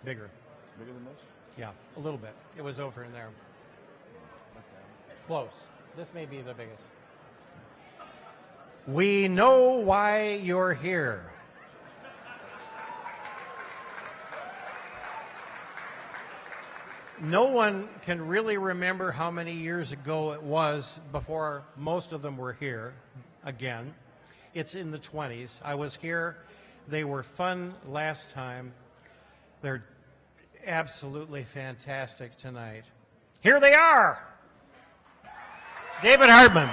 Bigger. Bigger than this? Yeah, a little bit. It was over in there. Close. This may be the biggest. We know why you're here. No one can really remember how many years ago it was before most of them were here again. It's in the 20s. I was here. They were fun last time. They're absolutely fantastic tonight. Here they are! David Hartman.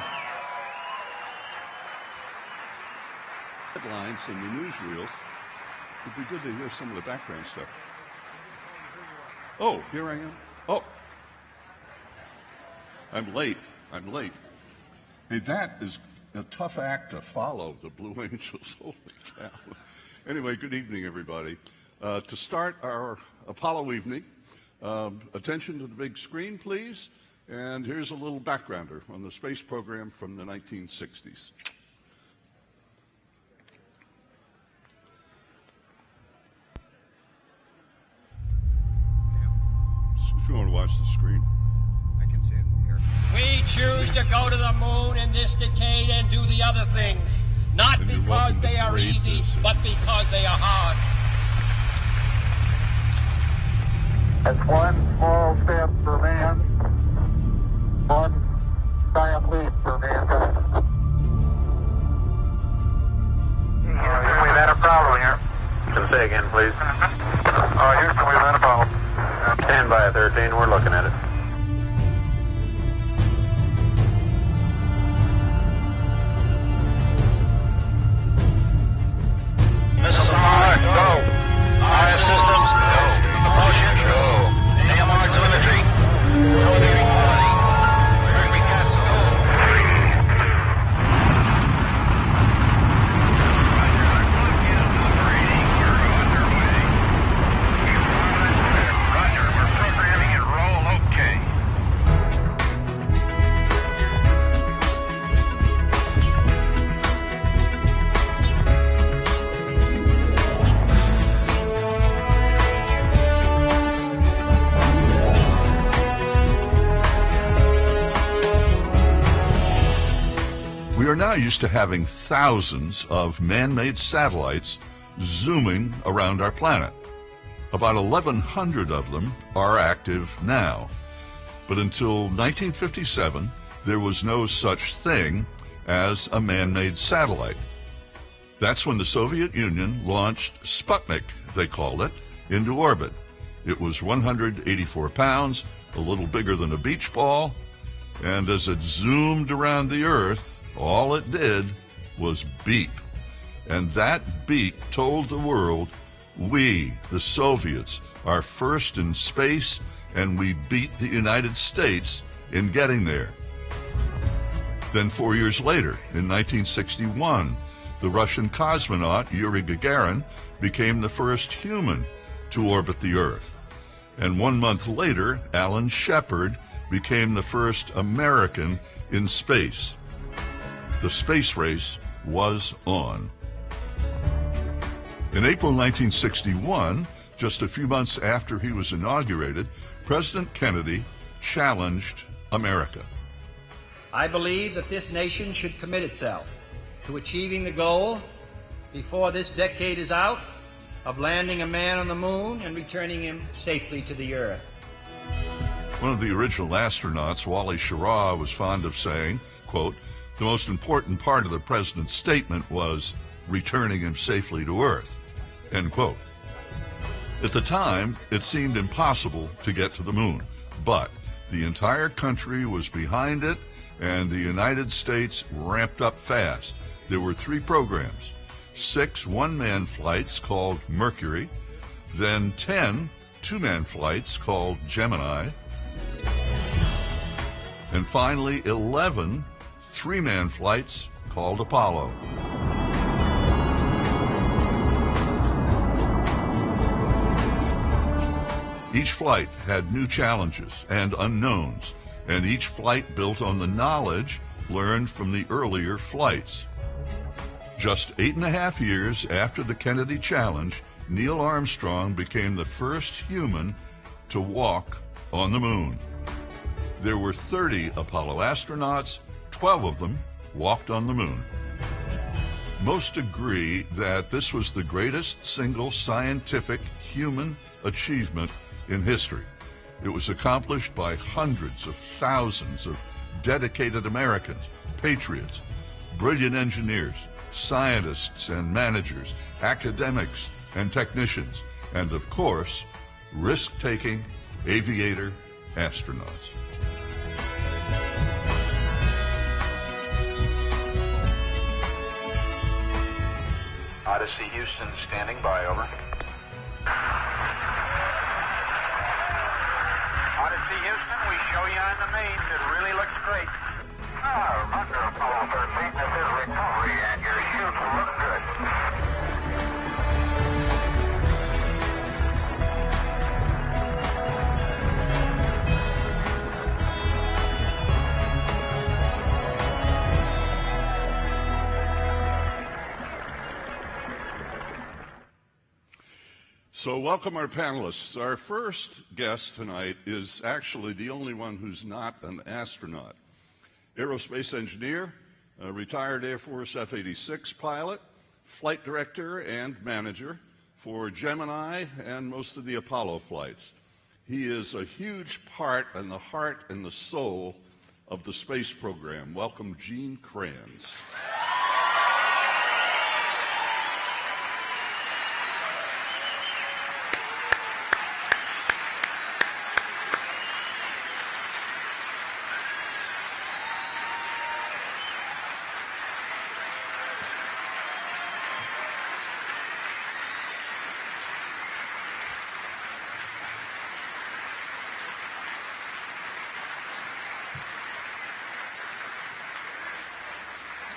Headlines and the newsreels. It'd be good to hear some of the background stuff. Oh, here I am. Oh, I'm late. Hey, that is a tough act to follow, the Blue Angels. Holy cow. Anyway, good evening, everybody. To start our Apollo evening, attention to the big screen, please. And here's a little backgrounder on the space program from the 1960s. If you want to watch the screen. I can see it from here. We choose to go to the moon in this decade and do the other things, not because they are easy, but because they are hard. That's one small step for man, one giant leap for mankind. We've had a problem here. Can you say again, please? Houston, we've had a problem. Stand by, 13. We're looking at it. Missile Mars, go. RF systems, go. Propulsion, go. AMR telemetry. Elevating quality. Mercury gas, go. Roger, we're programming and roll okay. We are now used to having thousands of man-made satellites zooming around our planet. About 1,100 of them are active now. But until 1957, there was no such thing as a man-made satellite. That's when the Soviet Union launched Sputnik, they called it, into orbit. It was 184 pounds, a little bigger than a beach ball, and as it zoomed around the Earth, all it did was beep. And that beep told the world, we, the Soviets, are first in space, and we beat the United States in getting there. Then 4 years later, in 1961, the Russian cosmonaut Yuri Gagarin became the first human to orbit the Earth. And 1 month later, Alan Shepard became the first American in space. The space race was on. In April 1961, just a few months after he was inaugurated, President Kennedy challenged America. I believe that this nation should commit itself to achieving the goal, before this decade is out, of landing a man on the moon and returning him safely to the Earth. One of the original astronauts, Wally Schirra, was fond of saying, quote, the most important part of the president's statement was returning him safely to Earth, end quote. At the time, it seemed impossible to get to the moon, but the entire country was behind it, and the United States ramped up fast. There were 3 programs, 6 one-man flights called Mercury, then 10 two-man flights called Gemini, and finally 11 three-man flights called Apollo. Each flight had new challenges and unknowns, and each flight built on the knowledge learned from the earlier flights. Just 8.5 years after the Kennedy challenge, Neil Armstrong became the first human to walk on the moon. There were 30 Apollo astronauts, 12 of them walked on the moon. Most agree that this was the greatest single scientific human achievement in history. It was accomplished by hundreds of thousands of dedicated Americans, patriots, brilliant engineers, scientists and managers, academics and technicians, and of course, risk-taking aviator astronauts. Odyssey Houston standing by, over. Odyssey Houston, we show you on the mains. It really looks great. Under Apollo 13, this is recovery, and your chutes look good. So welcome our panelists. Our first guest tonight is actually the only one who's not an astronaut. Aerospace engineer, a retired Air Force F-86 pilot, flight director and manager for Gemini and most of the Apollo flights. He is a huge part and the heart and the soul of the space program. Welcome, Gene Kranz.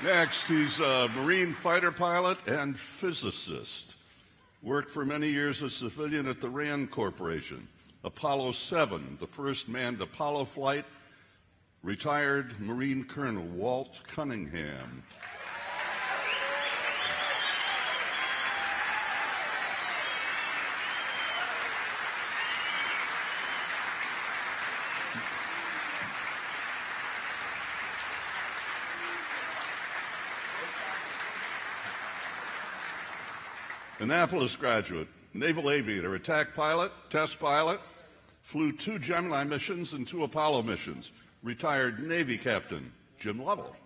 Next, he's a Marine fighter pilot and physicist. Worked for many years as a civilian at the RAND Corporation. Apollo 7, the first manned Apollo flight, retired Marine Colonel Walt Cunningham. Annapolis graduate, naval aviator, attack pilot, test pilot, flew 2 Gemini missions and 2 Apollo missions. Retired Navy captain, Jim Lovell.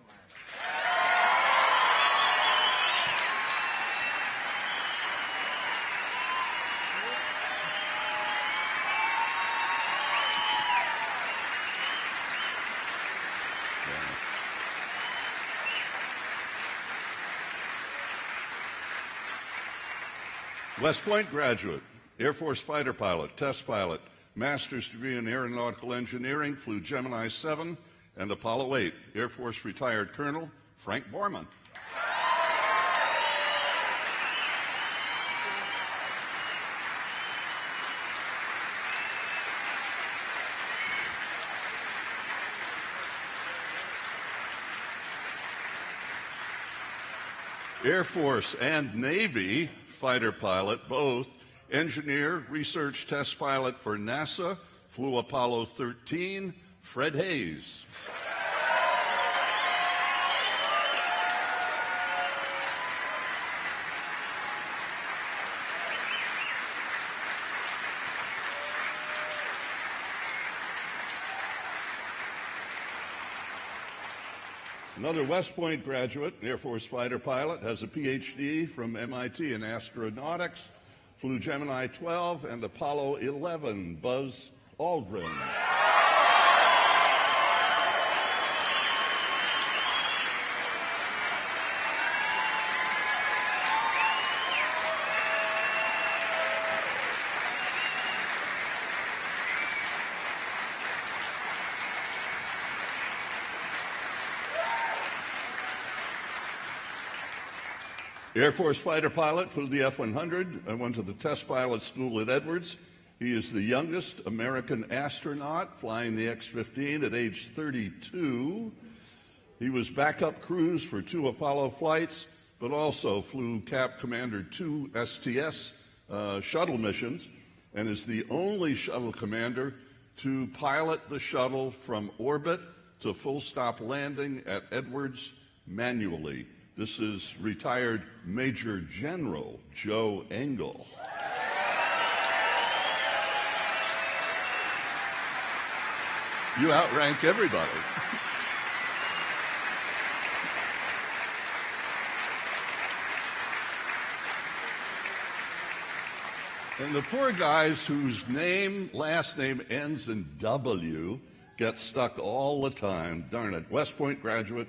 West Point graduate, Air Force fighter pilot, test pilot, master's degree in aeronautical engineering, flew Gemini 7 and Apollo 8. Air Force retired Colonel Frank Borman. Air Force and Navy fighter pilot, both. Engineer, research test pilot for NASA, flew Apollo 13, Fred Haise. Another West Point graduate, Air Force fighter pilot, has a PhD from MIT in astronautics, flew Gemini 12 and Apollo 11, Buzz Aldrin. Air Force fighter pilot, flew the F-100, and went to the test pilot school at Edwards. He is the youngest American astronaut flying the X-15 at age 32. He was backup crews for 2 Apollo flights, but also flew Cap Commander 2 STS shuttle missions and is the only shuttle commander to pilot the shuttle from orbit to full-stop landing at Edwards manually. This is retired Major General Joe Engle. You outrank everybody. And the poor guys whose last name ends in W get stuck all the time. Darn it. West Point graduate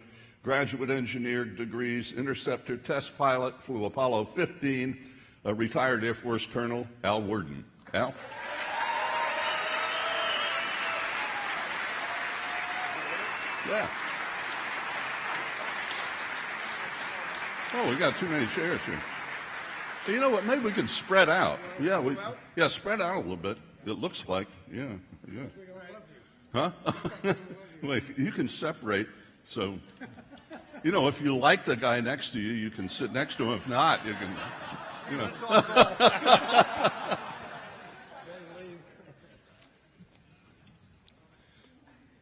engineer degrees, interceptor test pilot for Apollo 15, a retired Air Force Colonel, Al Worden. Al? Yeah. Oh, we got too many chairs here. You know what? Maybe we can spread out. Yeah, spread out a little bit. It looks like, yeah. Huh? Wait, you can separate. So, you know, if you like the guy next to you, you can sit next to him. If not, you can, you know.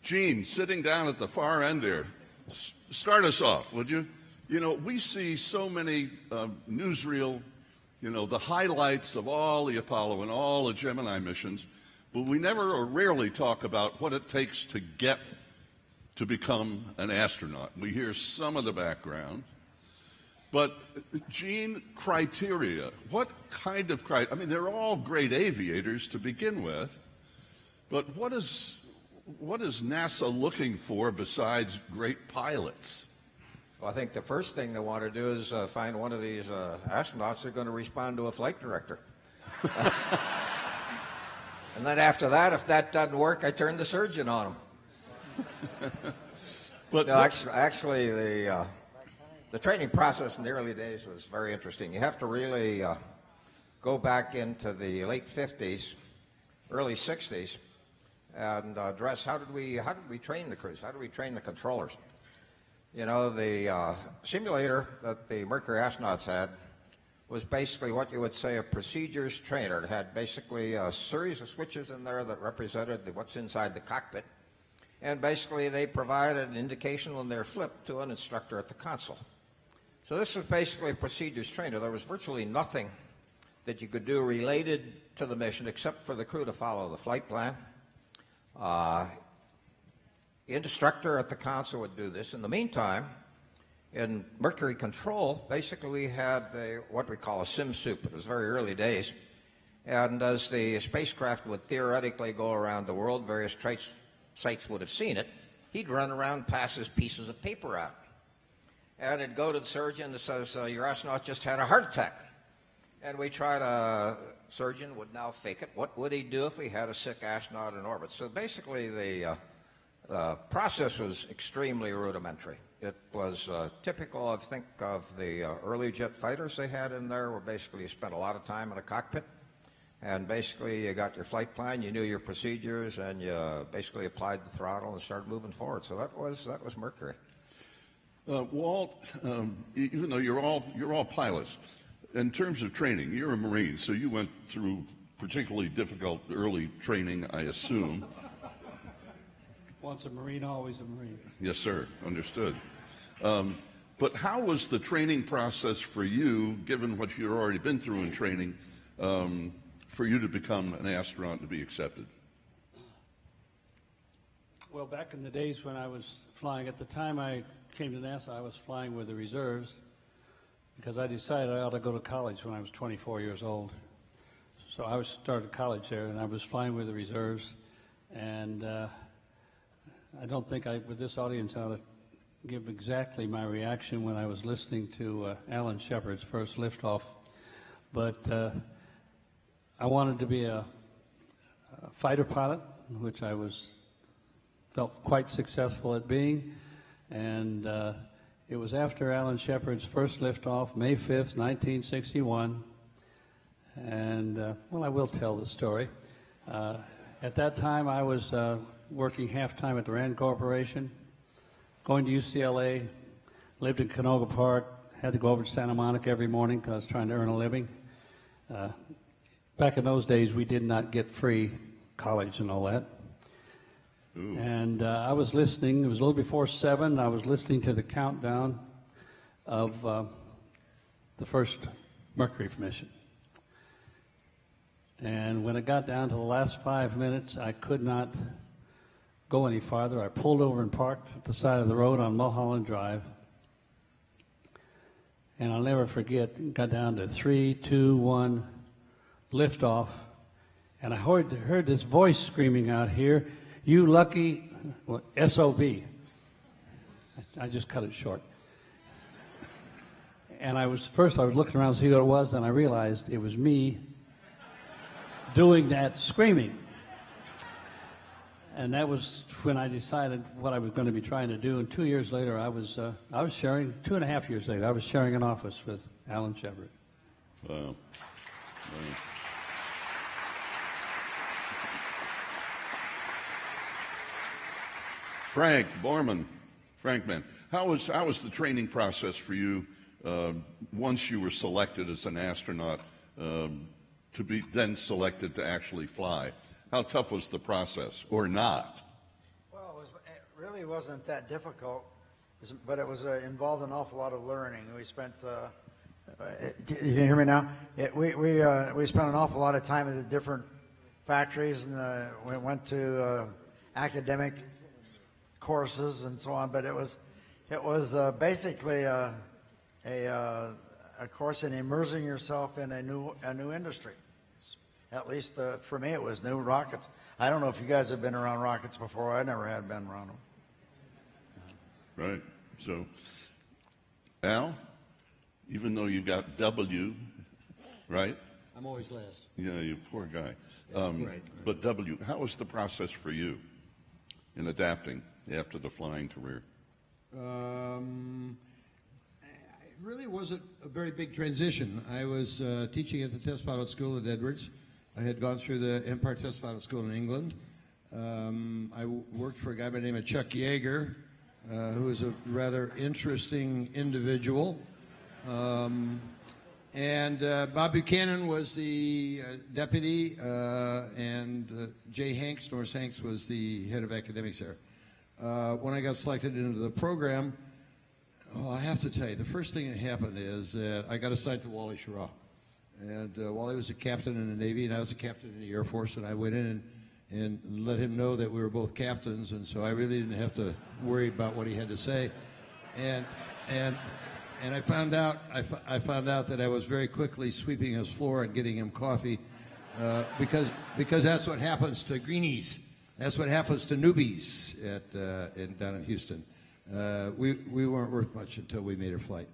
Gene, sitting down at the far end there, start us off, would you? You know, we see so many newsreel, you know, the highlights of all the Apollo and all the Gemini missions, but we never or rarely talk about what it takes to get to become an astronaut. We hear some of the background, but Gene, criteria, what kind of criteria? I mean, they're all great aviators to begin with, but what is NASA looking for besides great pilots? Well, I think the first thing they want to do is find one of these astronauts that are going to respond to a flight director. And then after that, if that doesn't work, I turn the surgeon on them. But no, actually, the training process in the early days was very interesting. You have to really go back into the late 50s, early 60s, and address how did we train the crews? How did we train the controllers? You know, the simulator that the Mercury astronauts had was basically what you would say a procedures trainer. It had basically a series of switches in there that represented what's inside the cockpit. And basically they provided an indication when they're flipped to an instructor at the console. So this was basically a procedures trainer. There was virtually nothing that you could do related to the mission except for the crew to follow the flight plan. The instructor at the console would do this. In the meantime, in Mercury Control, basically we had what we call a sim soup. It was very early days. And as the spacecraft would theoretically go around the world, various sites would have seen it, he'd run around, pass his pieces of paper out. And it'd go to the surgeon that says, your astronaut just had a heart attack. And we tried surgeon would now fake it. What would he do if he had a sick astronaut in orbit? So basically the process was extremely rudimentary. It was typical, I think, of the early jet fighters they had in there, where basically you spent a lot of time in a cockpit, and basically you got your flight plan, you knew your procedures, and you basically applied the throttle and started moving forward. So that was Mercury. Walt, even though you're all pilots, in terms of training, you're a Marine, so you went through particularly difficult early training, I assume. Once a Marine, always a Marine. Yes, sir. Understood. But how was the training process for you, given what you'd already been through in training, for you to become an astronaut to be accepted? Well, back in the days when I was flying, at the time I came to NASA, I was flying with the reserves because I decided I ought to go to college when I was 24 years old. So I started college there, and I was flying with the reserves. And I don't think with this audience, I ought to give exactly my reaction when I was listening to Alan Shepard's first liftoff. But I wanted to be a fighter pilot, which I felt quite successful at being. And it was after Alan Shepard's first liftoff, May 5th, 1961. And, well, I will tell the story. At that time, I was working half-time at the Rand Corporation, going to UCLA, lived in Canoga Park, had to go over to Santa Monica every morning because I was trying to earn a living. back in those days, we did not get free college and all that. Ooh. And I was listening. It was a little before 7. I was listening to the countdown of the first Mercury mission. And when it got down to the last 5 minutes, I could not go any farther. I pulled over and parked at the side of the road on Mulholland Drive. And I'll never forget, got down to 3, 2, 1, liftoff. And I heard this voice screaming out here, "You lucky," well, SOB. I just cut it short. And I was looking around to see what it was, and I realized it was me doing that screaming. And that was when I decided what I was going to be trying to do. And 2 years later, I was sharing, 2.5 years later, I was sharing an office with Alan Shepard. Wow. Frank Borman, Frankman, how was the training process for you once you were selected as an astronaut to be then selected to actually fly? How tough was the process, or not? Well, it really wasn't that difficult, but it was involved an awful lot of learning. We spent, you can hear me now? We spent an awful lot of time at the different factories, and we went to academic courses and so on. But it was basically a course in immersing yourself in a new industry. At least for me, it was new rockets. I don't know if you guys have been around rockets before. I never had been around them. Right. So, Al, even though you got W, right? I'm always last. Yeah, you poor guy. Right. But W, how was the process for you in adapting after the flying career? It really wasn't a very big transition. I was teaching at the Test Pilot School at Edwards. I had gone through the Empire Test Pilot School in England. I worked for a guy by the name of Chuck Yeager, who was a rather interesting individual. And Bob Buchanan was the deputy, and Jay Hanks, Norris Hanks, was the head of academics there. When I got selected into the program, I have to tell you, the first thing that happened is that I got assigned to Wally Schirra. And Wally was a captain in the Navy, and I was a captain in the Air Force, and I went in and let him know that we were both captains, and so I really didn't have to worry about what he had to say. And I found out that I was very quickly sweeping his floor and getting him coffee, because that's what happens to greenies. That's what happens to newbies down in Houston. We weren't worth much until we made a flight.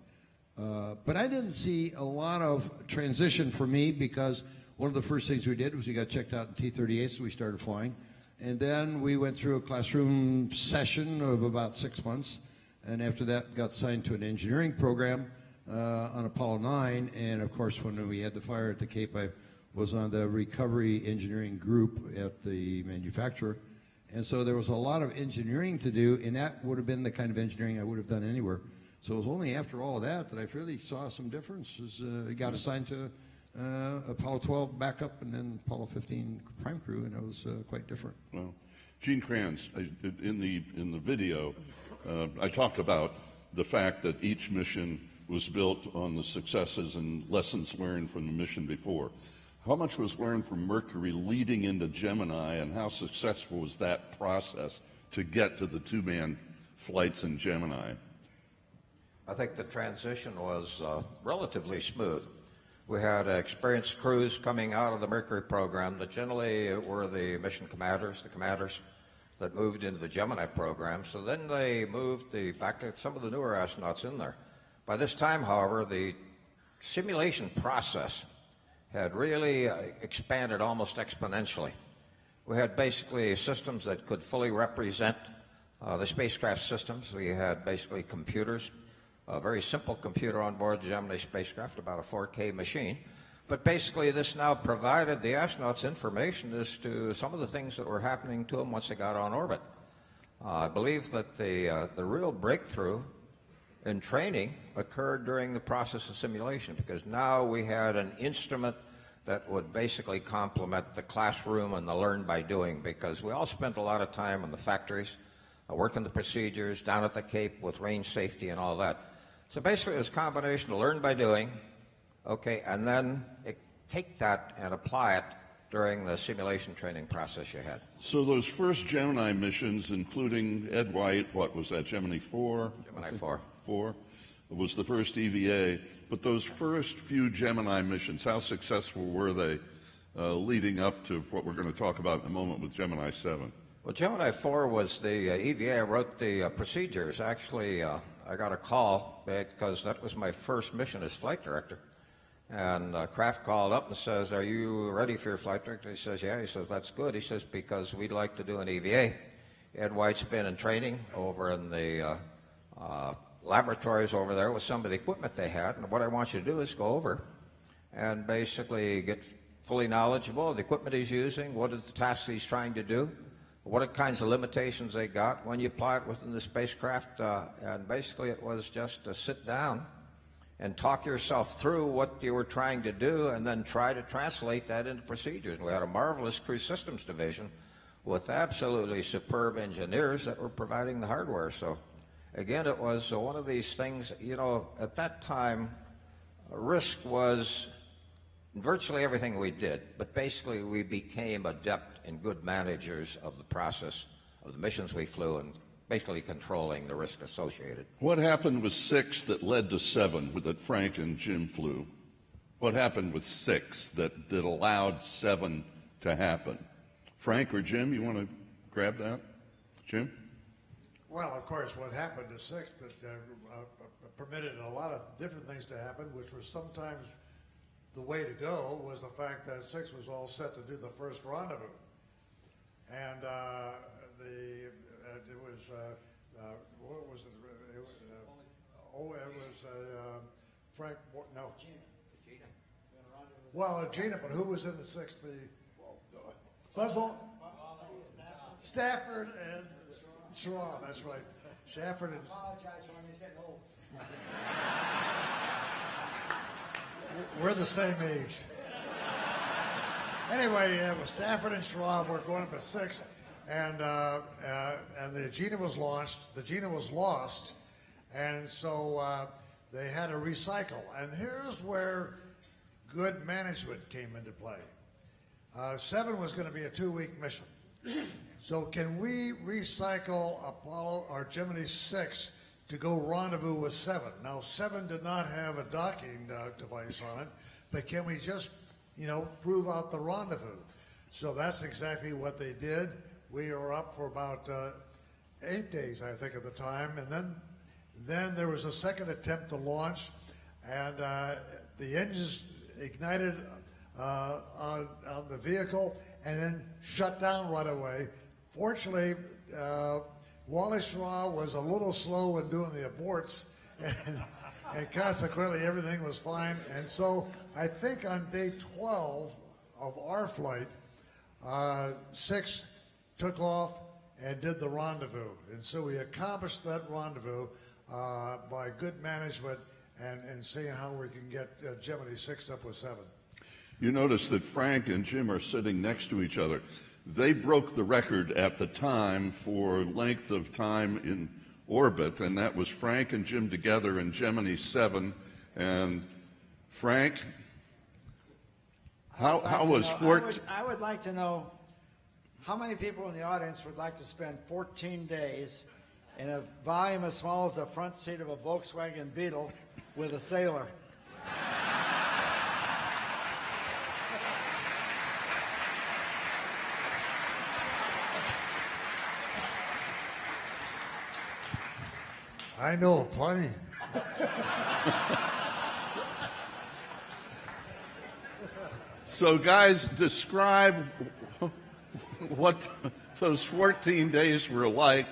But I didn't see a lot of transition for me, because one of the first things we did was we got checked out in T-38s, so we started flying. And then we went through a classroom session of about 6 months. And after that, got signed to an engineering program on Apollo 9. And of course, when we had the fire at the Cape, I was on the recovery engineering group at the manufacturer. And so there was a lot of engineering to do, and that would have been the kind of engineering I would have done anywhere. So it was only after all of that I really saw some differences. I got assigned to Apollo 12 backup, and then Apollo 15 prime crew, and it was quite different. Well, Gene Kranz, in the video, I talked about the fact that each mission was built on the successes and lessons learned from the mission before. How much was learned from Mercury leading into Gemini, and how successful was that process to get to the two-man flights in Gemini? I think the transition was relatively smooth. We had experienced crews coming out of the Mercury program that generally were the mission commanders, the commanders that moved into the Gemini program. So then they moved some of the newer astronauts in there. By this time, however, the simulation process had really expanded almost exponentially. We had basically systems that could fully represent the spacecraft systems. We had basically computers, a very simple computer on board the Gemini spacecraft, about a 4K machine. But basically this now provided the astronauts information as to some of the things that were happening to them once they got on orbit. I believe that the real breakthrough in training occurred during the process of simulation, because now we had an instrument that would basically complement the classroom and the learn by doing, because we all spent a lot of time in the factories, working the procedures, down at the Cape with range safety and all that. So basically it was a combination of learn by doing, okay, and then take that and apply it during the simulation training process you had. So those first Gemini missions, including Ed White, what was that, Gemini 4? Gemini 4. 4 was the first EVA. But those first few Gemini missions, how successful were they leading up to what we're going to talk about in a moment with Gemini 7? Well, Gemini 4 was the EVA. I wrote the procedures. Actually, I got a call because that was my first mission as flight director. And Kraft called up and says, "Are you ready for your flight director?" He says, "Yeah." He says, "That's good." He says, "Because we'd like to do an EVA." Ed White's been in training over in the laboratories over there with some of the equipment they had. And what I want you to do is go over and basically get fully knowledgeable of the equipment he's using, what are the tasks he's trying to do, what are kinds of limitations they got when you apply it within the spacecraft. And basically it was just to sit down and talk yourself through what you were trying to do and then try to translate that into procedures. And we had a marvelous crew systems division with absolutely superb engineers that were providing the hardware. So again, it was one of these things, you know, at that time, risk was virtually everything we did, but basically we became adept and good managers of the process of the missions we flew and basically controlling the risk associated. What happened with 6 that led to 7 that Frank and Jim flew? What happened with 6 that allowed 7 to happen? Frank or Jim, you want to grab that? Jim? Well, of course, what happened to 6 that permitted a lot of different things to happen, which was sometimes the way to go, was the fact that 6 was all set to do the first rendezvous. And it was, what was it? It was Frank, no. Gina. Well, Gina, but who was in the 6th? Buzzle? Stafford and Schraub, that's right. Stafford and... I apologize for him, he's getting old. We're the same age. Anyway, Stafford and Schraub were going up at 6, and the Gina was launched. The Gina was lost, and so they had to recycle. And here's where good management came into play. 7 was going to be a 2-week mission. So can we recycle Apollo or Gemini 6 to go rendezvous with 7? Now 7 did not have a docking device on it, but can we just, you know, prove out the rendezvous? So that's exactly what they did. We were up for about 8 days, I think, at the time, and then there was a second attempt to launch, and the engines ignited on the vehicle and then shut down right away. Fortunately, Wally Schraub was a little slow in doing the aborts, and consequently everything was fine. And so I think on day 12 of our flight, 6 took off and did the rendezvous. And so we accomplished that rendezvous by good management and seeing how we can get Gemini 6 up with 7. You notice that Frank and Jim are sitting next to each other. They broke the record at the time for length of time in orbit, and that was Frank and Jim together in Gemini 7. And Frank, how was 14? I would like to know how many people in the audience would like to spend 14 days in a volume as small as the front seat of a Volkswagen Beetle with a sailor. I know plenty. So, guys, describe what those 14 days were like.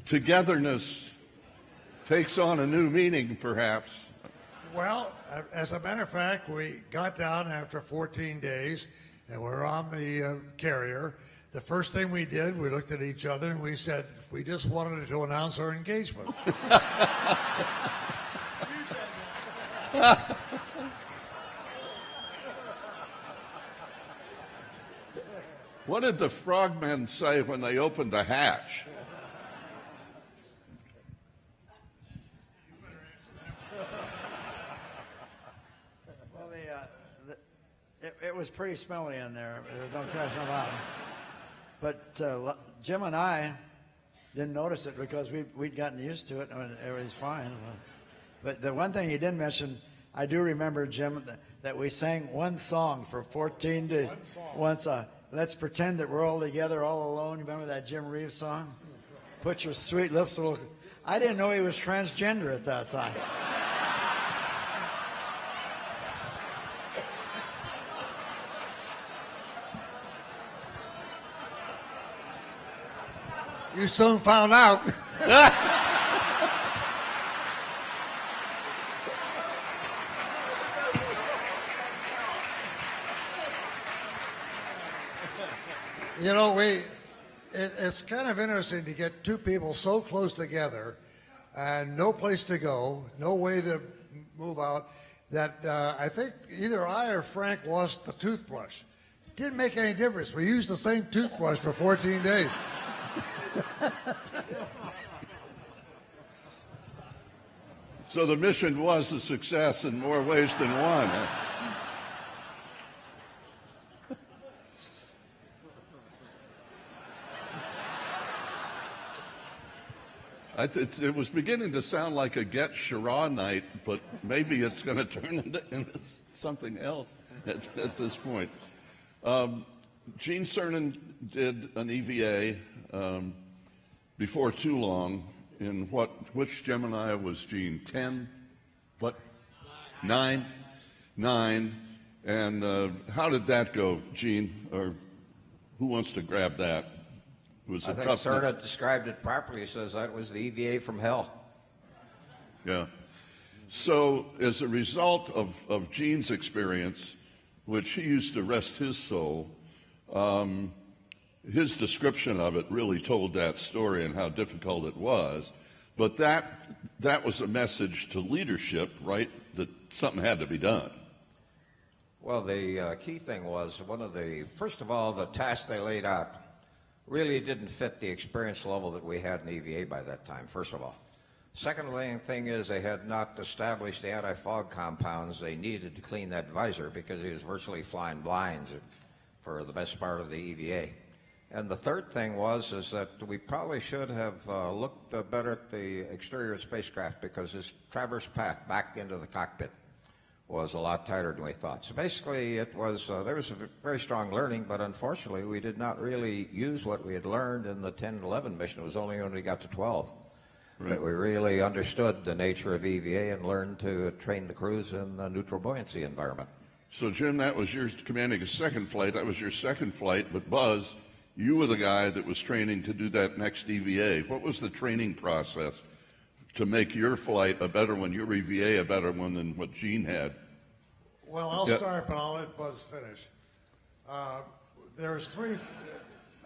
Togetherness takes on a new meaning, perhaps. Well, as a matter of fact, we got down after 14 days, and we're on the carrier. The first thing we did, we looked at each other and we said, we just wanted to announce our engagement. What did the frogmen say when they opened the hatch? Well, it was pretty smelly in there. There's no question about it. But Jim and I didn't notice it because we'd gotten used to it. I mean, it was fine. But the one thing he didn't mention, I do remember, Jim, that we sang one song for 14 days. One song. Let's pretend that we're all together, all alone. You remember that Jim Reeves song? Put your sweet lips a little. I didn't know he was transgender at that time. You soon found out. You know, it's kind of interesting to get two people so close together and no place to go, no way to move out, that I think either I or Frank lost the toothbrush. It didn't make any difference. We used the same toothbrush for 14 days. So the mission was a success in more ways than one. It was beginning to sound like a Get Shira night, but maybe it's going to turn into something else at this point. Gene Cernan did an EVA before too long in which Gemini was Gene? 10? What? 9? 9. And how did that go, Gene? Or who wants to grab that? It was I think Cernan described it properly. He says that was the EVA from hell. Yeah. So as a result of Gene's experience, which he used to rest his soul, his description of it really told that story and how difficult it was. But that was a message to leadership, right, that something had to be done. Well, the key thing was first of all, the task they laid out really didn't fit the experience level that we had in EVA by that time, first of all. Second thing is they had not established the anti-fog compounds they needed to clean that visor because he was virtually flying blinds for the best part of the EVA. And the third thing is that we probably should have looked better at the exterior of the spacecraft because his traverse path back into the cockpit was a lot tighter than we thought. So basically it was, there was a very strong learning, but unfortunately we did not really use what we had learned in the 10-11 mission. It was only when we got to 12 that we really understood the nature of EVA and learned to train the crews in the neutral buoyancy environment. So Jim, that was your commanding a second flight. That was your second flight, but Buzz, you were the guy that was training to do that next EVA. What was the training process to make your flight a better one, your EVA a better one than what Gene had? Well, I'll start, but I'll let Buzz finish. There's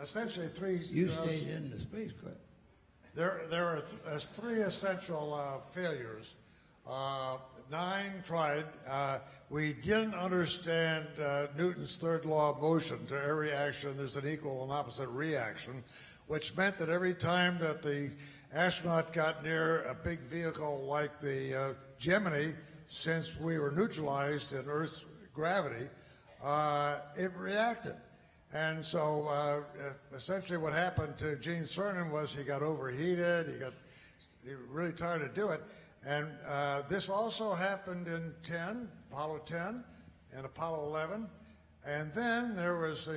essentially three. You stayed in the spacecraft. There are three essential failures. 9 tried. We didn't understand Newton's third law of motion. To every action, there's an equal and opposite reaction, which meant that every time that the astronaut got near a big vehicle like the Gemini, since we were neutralized in Earth's gravity, it reacted. And so essentially what happened to Gene Cernan was he got overheated, he was really tired to do it. And this also happened in Apollo 10 and Apollo 11. And then there was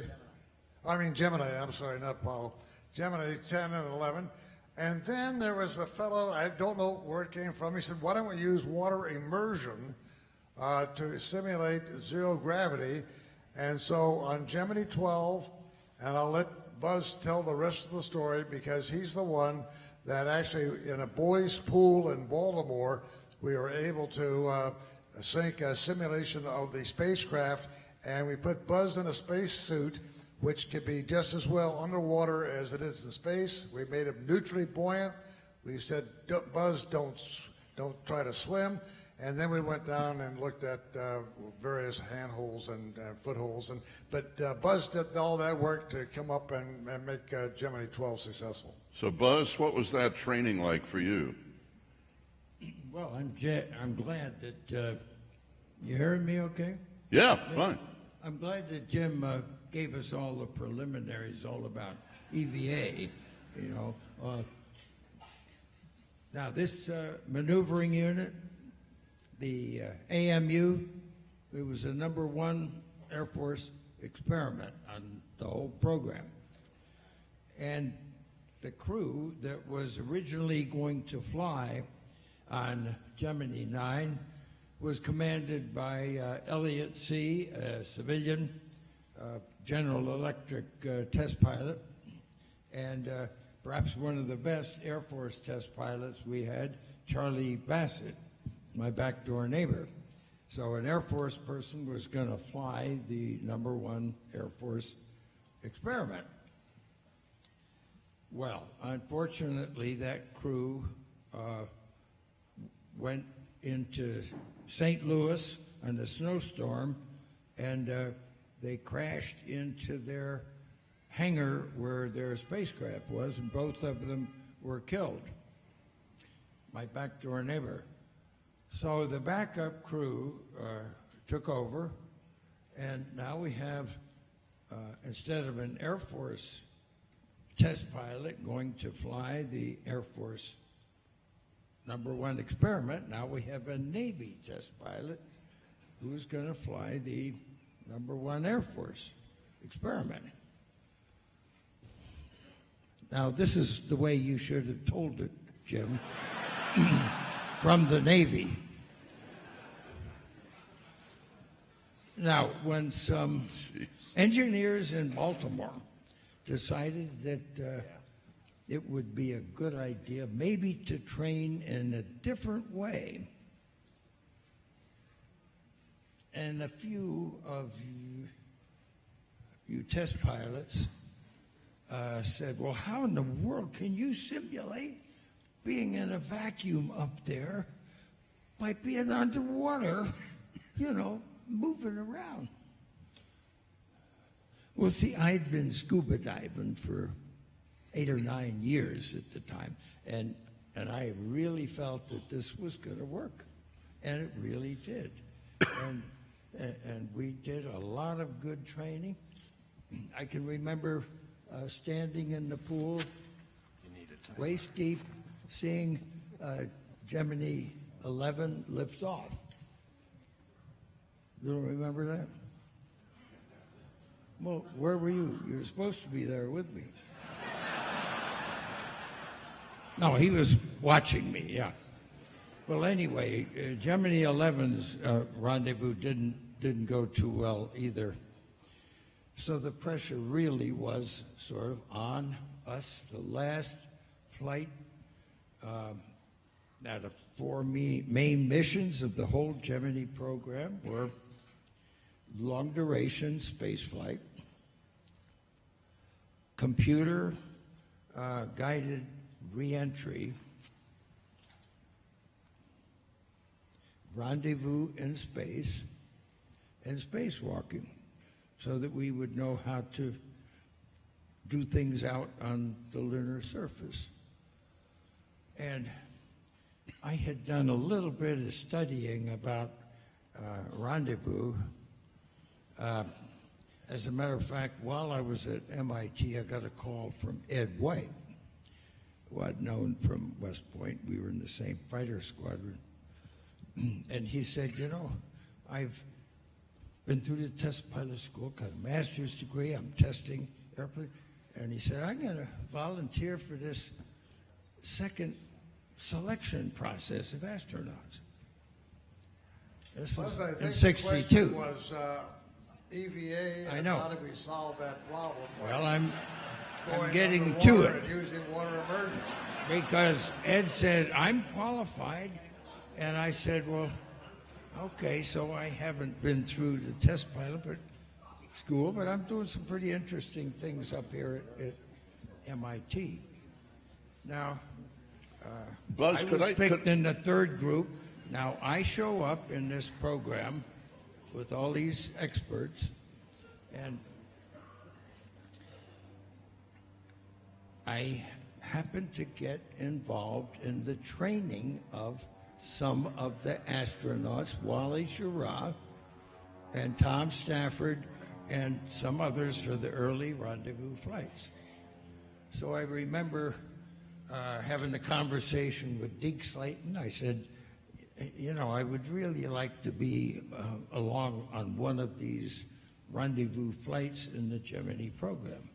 Gemini, I'm sorry, not Apollo. Gemini 10 and 11. And then there was a fellow, I don't know where it came from, he said, why don't we use water immersion to simulate zero gravity? And so on Gemini 12, and I'll let Buzz tell the rest of the story because he's the one that actually in a boys' pool in Baltimore, we were able to sink a simulation of the spacecraft, and we put Buzz in a space suit which could be just as well underwater as it is in space. We made him neutrally buoyant. We said, Buzz, don't try to swim. And then we went down and looked at various handholds and footholds. But Buzz did all that work to come up and make Gemini 12 successful. So, Buzz, what was that training like for you? Well, I'm glad that you heard me okay? Yeah, fine. I'm glad that Jim gave us all the preliminaries all about EVA, you know. Now, this maneuvering unit, the AMU, it was a #1 Air Force experiment on the whole program. And the crew that was originally going to fly on Gemini 9 was commanded by Elliot C., a civilian, General Electric test pilot, and perhaps one of the best Air Force test pilots we had, Charlie Bassett, my backdoor neighbor. So an Air Force person was going to fly the #1 Air Force experiment. Well, unfortunately, that crew went into St. Louis in a snowstorm, and they crashed into their hangar where their spacecraft was, and both of them were killed. My backdoor neighbor. So the backup crew took over, and now we have, instead of an Air Force test pilot going to fly the Air Force #1 experiment, now we have a Navy test pilot who's going to fly the #1 Air Force experiment. Now, this is the way you should have told it, Jim, from the Navy. Now, when some engineers in Baltimore decided that it would be a good idea maybe to train in a different way, and a few of you test pilots said, well, how in the world can you simulate being in a vacuum up there by being underwater, you know, moving around? Well, see, I'd been scuba diving for 8 or 9 years at the time, and I really felt that this was going to work, and it really did. And we did a lot of good training. I can remember standing in the pool, waist deep, seeing Gemini 11 lift off. You don't remember that? Well, where were you? You were supposed to be there with me. No, he was watching me, yeah. Well, anyway, Gemini 11's rendezvous didn't go too well either. So the pressure really was sort of on us. The last flight out of 4 main missions of the whole Gemini program were long-duration space flight, computer guided re-entry, rendezvous in space, and spacewalking, so that we would know how to do things out on the lunar surface. And I had done a little bit of studying about rendezvous. As a matter of fact, while I was at MIT, I got a call from Ed White, who I'd known from West Point. We were in the same fighter squadron. And he said, you know, I've been through the test pilot school, got a master's degree, I'm testing airplanes. And he said, I'm going to volunteer for this second selection process of astronauts. This was I think in '62. The question was EVA, I and know. how do we solve that problem? Well, I'm Going getting underwater to it. and using water immersion. Because Ed said, I'm qualified. And I said, well, okay, so I haven't been through the test pilot school, but I'm doing some pretty interesting things up here at MIT. Now, Buzz, I was picked in the third group Now, I show up in this program with all these experts, and I happen to get involved in the training of some of the astronauts, Wally Schirra and Tom Stafford, and some others for the early rendezvous flights. So I remember having a conversation with Deke Slayton. I said, you know, I would really like to be along on one of these rendezvous flights in the Gemini program.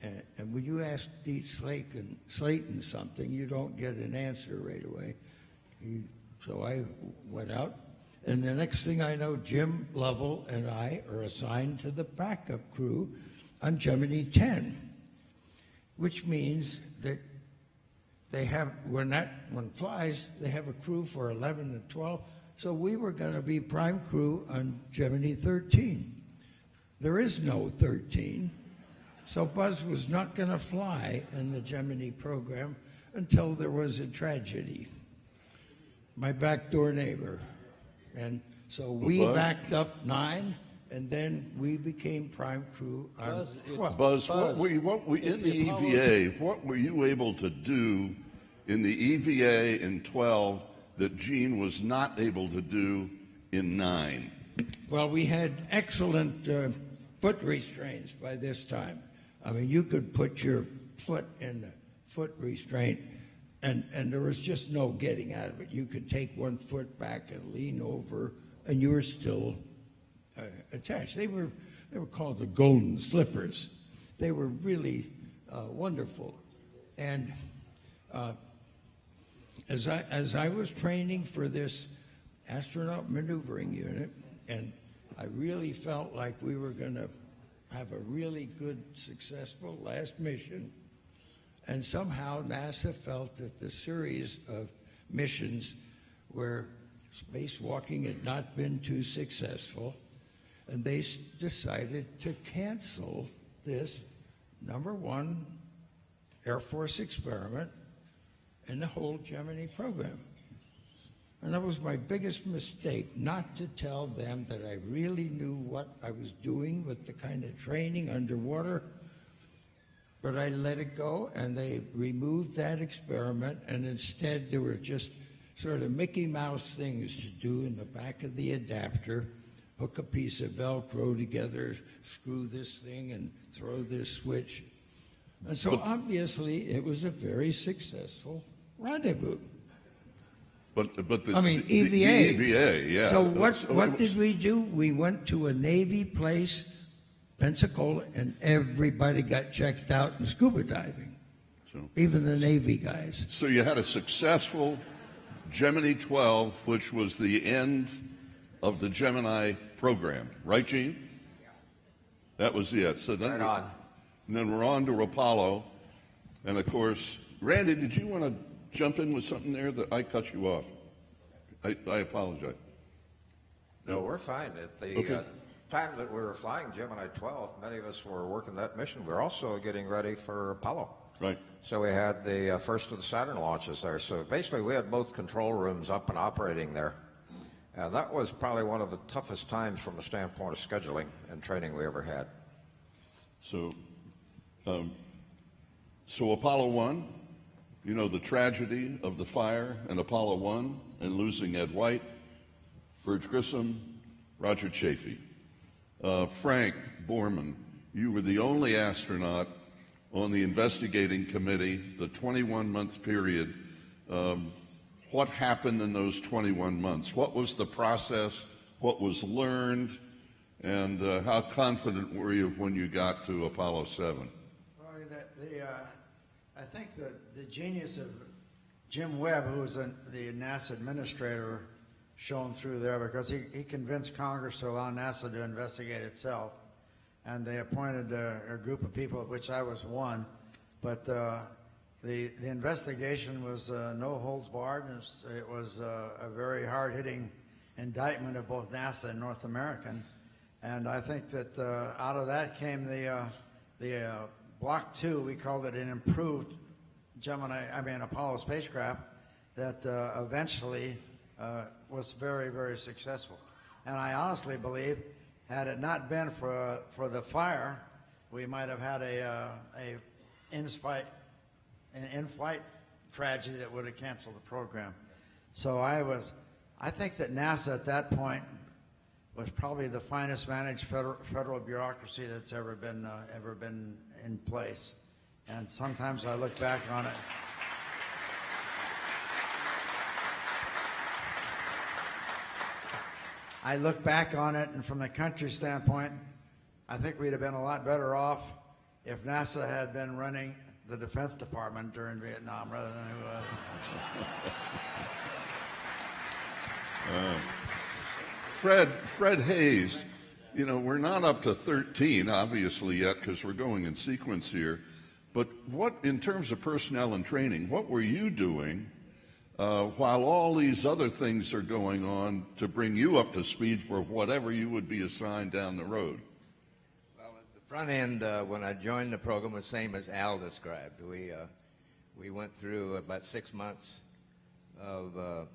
And when you ask Deke Slayton something, you don't get an answer right away. So I went out, and the next thing I know, Jim Lovell and I are assigned to the backup crew on Gemini 10, which means that they have, when flies, they have a crew for 11 and 12. So we were going to be prime crew on Gemini 13. There is no 13. So Buzz was not going to fly in the Gemini program until there was a tragedy. My backdoor neighbor. And so we backed up 9, and then we became prime crew on 12. Buzz, what were in the EVA, what were you able to do in the EVA in 12 that Gene was not able to do in 9? Well, we had excellent foot restraints by this time. I mean, you could put your foot in the foot restraint, and there was just no getting out of it. You could take one foot back and lean over, and you were still attached. They were called the golden slippers. They were really wonderful. And as I was training for this astronaut maneuvering unit, and I really felt like we were going to have a really good, successful last mission, and somehow NASA felt that the series of missions where spacewalking had not been too successful, and they decided to cancel this #1 Air Force experiment in the whole Gemini program. And that was my biggest mistake, not to tell them that I really knew what I was doing with the kind of training underwater. But I let it go, and they removed that experiment, and instead there were just sort of Mickey Mouse things to do in the back of the adapter, hook a piece of Velcro together, screw this thing, and throw this switch. And so obviously it was a very successful rendezvous. But the EVA. The EVA, yeah. So what did we do? We went to a Navy place, Pensacola, and everybody got checked out in scuba diving, even the Navy guys. So you had a successful Gemini 12, which was the end of the Gemini program, right, Gene? That was it. So then, and then we're on to Apollo, and of course, Randy, did you want to jump in with something there that I cut you off? I apologize. No, we're fine. At the time that we were flying Gemini 12, many of us were working that mission. We were also getting ready for Apollo. Right. So we had the first of the Saturn launches there. So basically we had both control rooms up and operating there. And that was probably one of the toughest times from the standpoint of scheduling and training we ever had. So Apollo 1, you know, the tragedy of the fire in Apollo 1 and losing Ed White, Burge Grissom, Roger Chaffee. Frank Borman, you were the only astronaut on the investigating committee, the 21-month period. What happened in those 21 months? What was the process? What was learned? And how confident were you when you got to Apollo 7? Well, I think the genius of Jim Webb, who was the NASA administrator, shone through there, because he convinced Congress to allow NASA to investigate itself. And they appointed a group of people, of which I was one. But the investigation was no holds barred, and it was a very hard-hitting indictment of both NASA and North American. And I think that out of that came the Block 2, we called it an improved Apollo spacecraft that eventually was very, very successful. And I honestly believe, had it not been for the fire, we might have had a in-flight tragedy that would have canceled the program. So I think that NASA at that point was probably the finest managed federal bureaucracy that's ever been in place. And sometimes I look back on it. I look back on it, and from the country standpoint, I think we'd have been a lot better off if NASA had been running the Defense Department during Vietnam rather than who was. Fred Haise, you know, we're not up to 13, obviously, yet, because we're going in sequence here. But what, in terms of personnel and training, what were you doing while all these other things are going on to bring you up to speed for whatever you would be assigned down the road? Well, at the front end, when I joined the program, was the same as Al described. We went through about 6 months of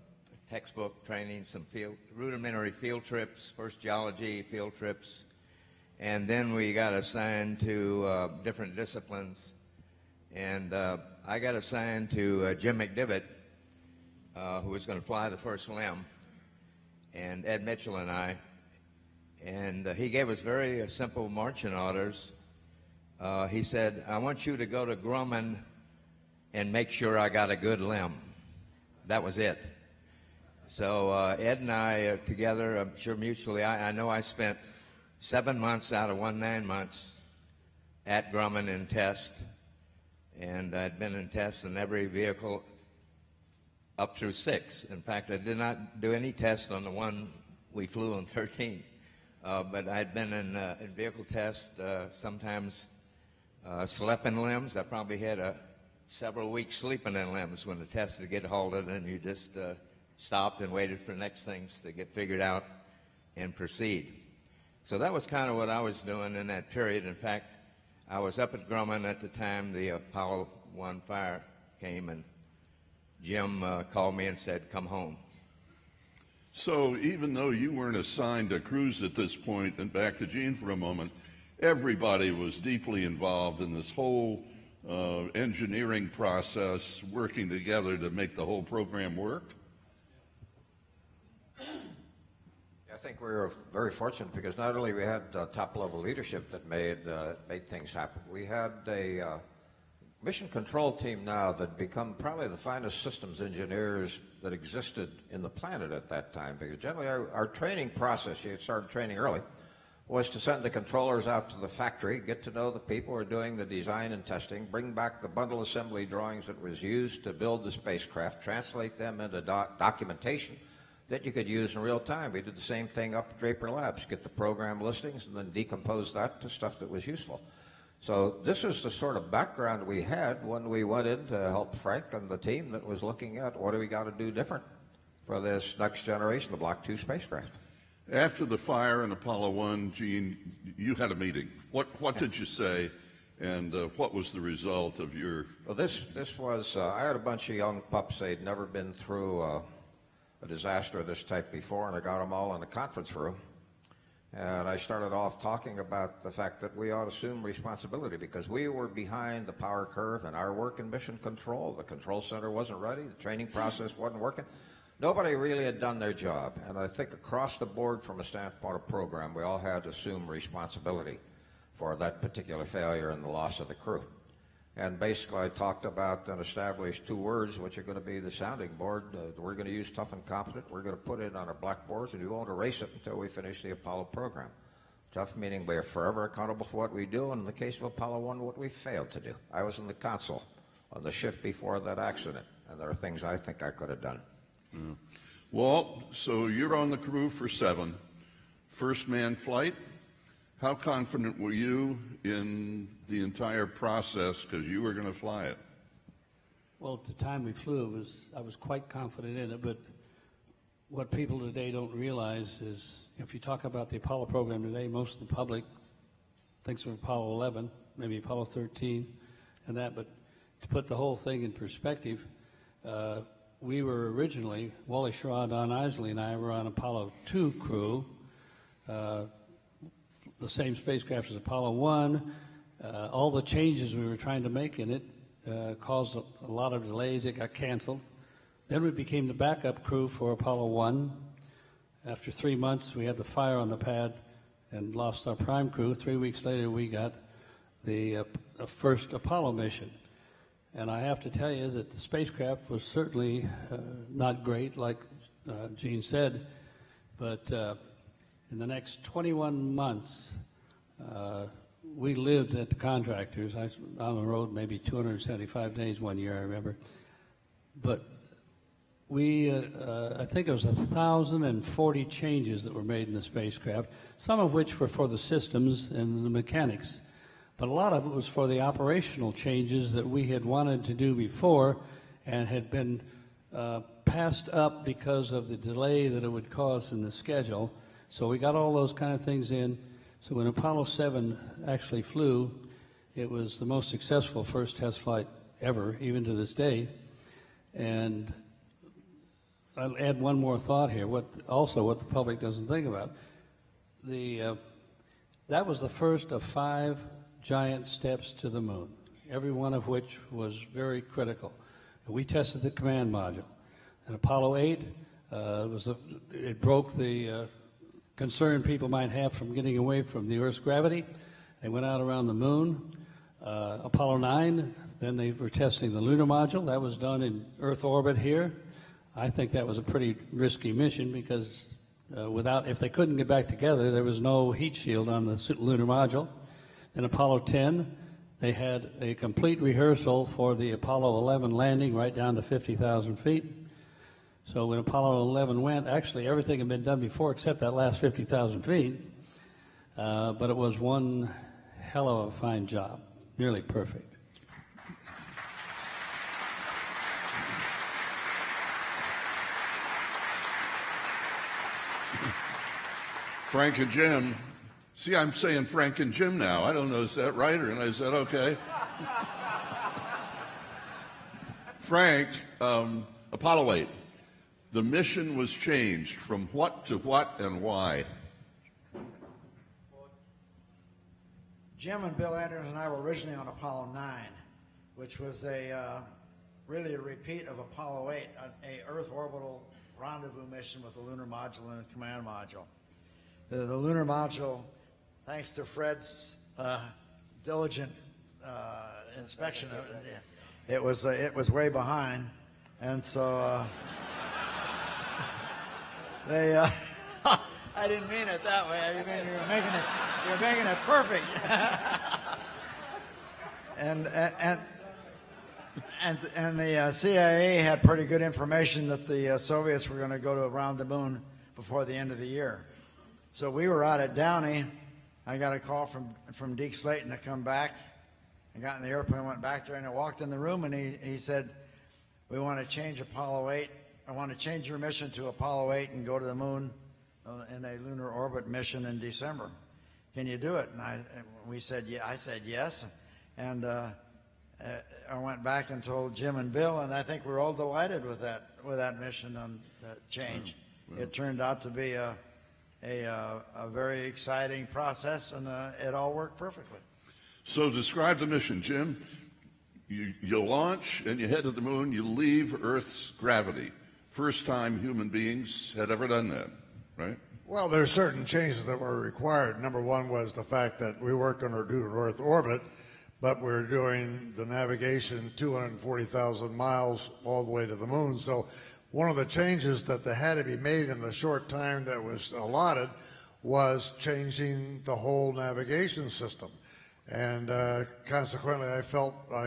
textbook training, some rudimentary field trips, first geology field trips, and then we got assigned to different disciplines. And I got assigned to Jim McDivitt, who was going to fly the first limb, and Ed Mitchell and I. And he gave us very simple marching orders. He said, I want you to go to Grumman and make sure I got a good limb. That was it. So Ed and I together, I'm sure mutually, I know I spent 7 months out of 9 months at Grumman in test. And I'd been in tests in every vehicle up through 6. In fact, I did not do any tests on the one we flew on 13. But I'd been in vehicle tests, sometimes slept in limbs. I probably had several weeks sleeping in limbs when the test would get halted, and you just stopped and waited for the next things to get figured out and proceed. So that was kind of what I was doing in that period. In fact, I was up at Grumman at the time the Apollo 1 fire came, and Jim called me and said, come home. So even though you weren't assigned to cruise at this point, and back to Gene for a moment, everybody was deeply involved in this whole engineering process, working together to make the whole program work? I think we were very fortunate because not only we had top-level leadership that made things happen, we had a mission control team now that become probably the finest systems engineers that existed in the planet at that time. Because generally our training process, you started training early, was to send the controllers out to the factory, get to know the people who are doing the design and testing, bring back the bundle assembly drawings that was used to build the spacecraft, translate them into documentation that you could use in real time. We did the same thing up at Draper Labs, get the program listings and then decompose that to stuff that was useful. So this is the sort of background we had when we went in to help Frank and the team that was looking at what do we got to do different for this next generation, the Block 2 spacecraft. After the fire in Apollo 1, Gene, you had a meeting. What did you say, and what was the result of your... Well, this was, I had a bunch of young pups. They'd never been through a disaster of this type before, and I got them all in the conference room. And I started off talking about the fact that we ought to assume responsibility because we were behind the power curve in our work in mission control. The control center wasn't ready. The training process wasn't working. Nobody really had done their job. And I think across the board from a standpoint of program, we all had to assume responsibility for that particular failure and the loss of the crew. And basically I talked about and established 2 words, which are going to be the sounding board. We're going to use tough and competent. We're going to put it on our blackboards, and we won't erase it until we finish the Apollo program. Tough meaning we are forever accountable for what we do, and in the case of Apollo 1, what we failed to do. I was in the console on the shift before that accident, and there are things I think I could have done. Mm. Walt, so you're on the crew for 7. First manned flight. How confident were you in the entire process because you were going to fly it? Well, at the time we flew, I was quite confident in it, but what people today don't realize is if you talk about the Apollo program today, most of the public thinks of Apollo 11, maybe Apollo 13 and that, but to put the whole thing in perspective, we were originally, Wally Schirra, Don Isley, and I were on Apollo 2 crew, the same spacecraft as Apollo 1. All the changes we were trying to make in it caused a lot of delays. It got canceled. Then we became the backup crew for Apollo 1. After 3 months, we had the fire on the pad and lost our prime crew. 3 weeks later, we got the first Apollo mission. And I have to tell you that the spacecraft was certainly not great, like Gene said, but in the next 21 months, we lived at the contractors. I was on the road maybe 275 days one year, I remember. But we, I think it was 1,040 changes that were made in the spacecraft, some of which were for the systems and the mechanics. But a lot of it was for the operational changes that we had wanted to do before and had been passed up because of the delay that it would cause in the schedule. So we got all those kind of things in. So when Apollo 7 actually flew, it was the most successful first test flight ever, even to this day. And I'll add one more thought here, what the public doesn't think about. That was the first of 5 giant steps to the moon, every one of which was very critical. And we tested the command module. And Apollo 8, it broke the concern people might have from getting away from the Earth's gravity. They went out around the moon. Apollo 9, then they were testing the lunar module. That was done in Earth orbit here. I think that was a pretty risky mission because if they couldn't get back together, there was no heat shield on the lunar module. In Apollo 10, they had a complete rehearsal for the Apollo 11 landing right down to 50,000 feet. So when Apollo 11 went, actually everything had been done before except that last 50,000 feet. But it was one hell of a fine job, nearly perfect. Frank and Jim. See, I'm saying Frank and Jim now. I don't know, is that right or is that okay? Frank, Apollo 8. The mission was changed from what to what and why? Jim and Bill Andrews and I were originally on Apollo 9, which was really a repeat of Apollo 8, a Earth orbital rendezvous mission with a lunar module and a command module. The lunar module, thanks to Fred's diligent inspection, it was way behind, and so they. I didn't mean it that way. I mean you're making it perfect. and the CIA had pretty good information that the Soviets were going to go around the moon before the end of the year. So we were out at Downey. I got a call from Deke Slayton to come back. I got in the airplane, went back there, and I walked in the room, and he said, "We want to change Apollo 8. I want to change your mission to Apollo 8 and go to the moon in a lunar orbit mission in December. Can you do it?" And we said, yeah. I said yes, and I went back and told Jim and Bill, and I think we're all delighted with that mission on that change. Well, it turned out to be a very exciting process, and it all worked perfectly. So describe the mission, Jim. You launch and you head to the moon. You leave Earth's gravity. First time human beings had ever done that, right? Well, there are certain changes that were required. Number one was the fact that we weren't going to do an Earth orbit, but we're doing the navigation 240,000 miles all the way to the moon. So one of the changes that had to be made in the short time that was allotted was changing the whole navigation system. And consequently, I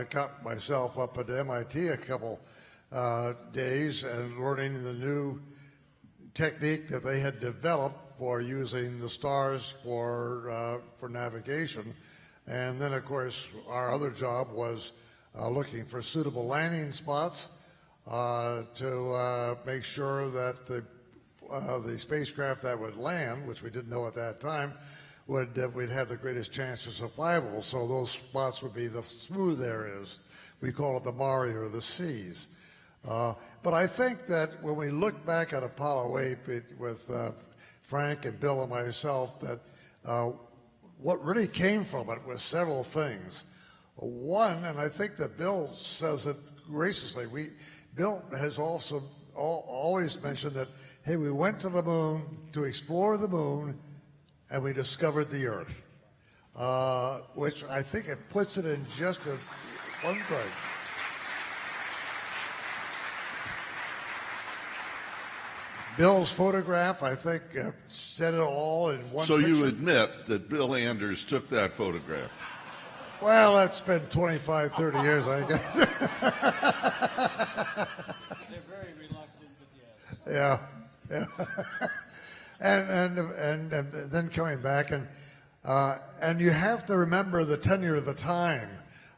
got myself up at MIT a couple days and learning the new technique that they had developed for using the stars for navigation. And then, of course, our other job was looking for suitable landing spots to make sure that the spacecraft that would land, which we didn't know at that time, we'd have the greatest chance of survival. So those spots would be the smooth areas. We call it the Mare or the seas. But I think that when we look back at Apollo 8 with Frank and Bill and myself, that what really came from it was several things. One, and I think that Bill says it graciously, Bill has also always mentioned that, hey, we went to the moon to explore the moon, and we discovered the Earth, which I think it puts it in just one thing. Bill's photograph, I think, said it all in one So picture. you admit that Bill Anders took that photograph? Well, that's been 25, 30 years, I guess. They're very reluctant, but yes. Yeah. and then coming back, and you have to remember the tenure of the time.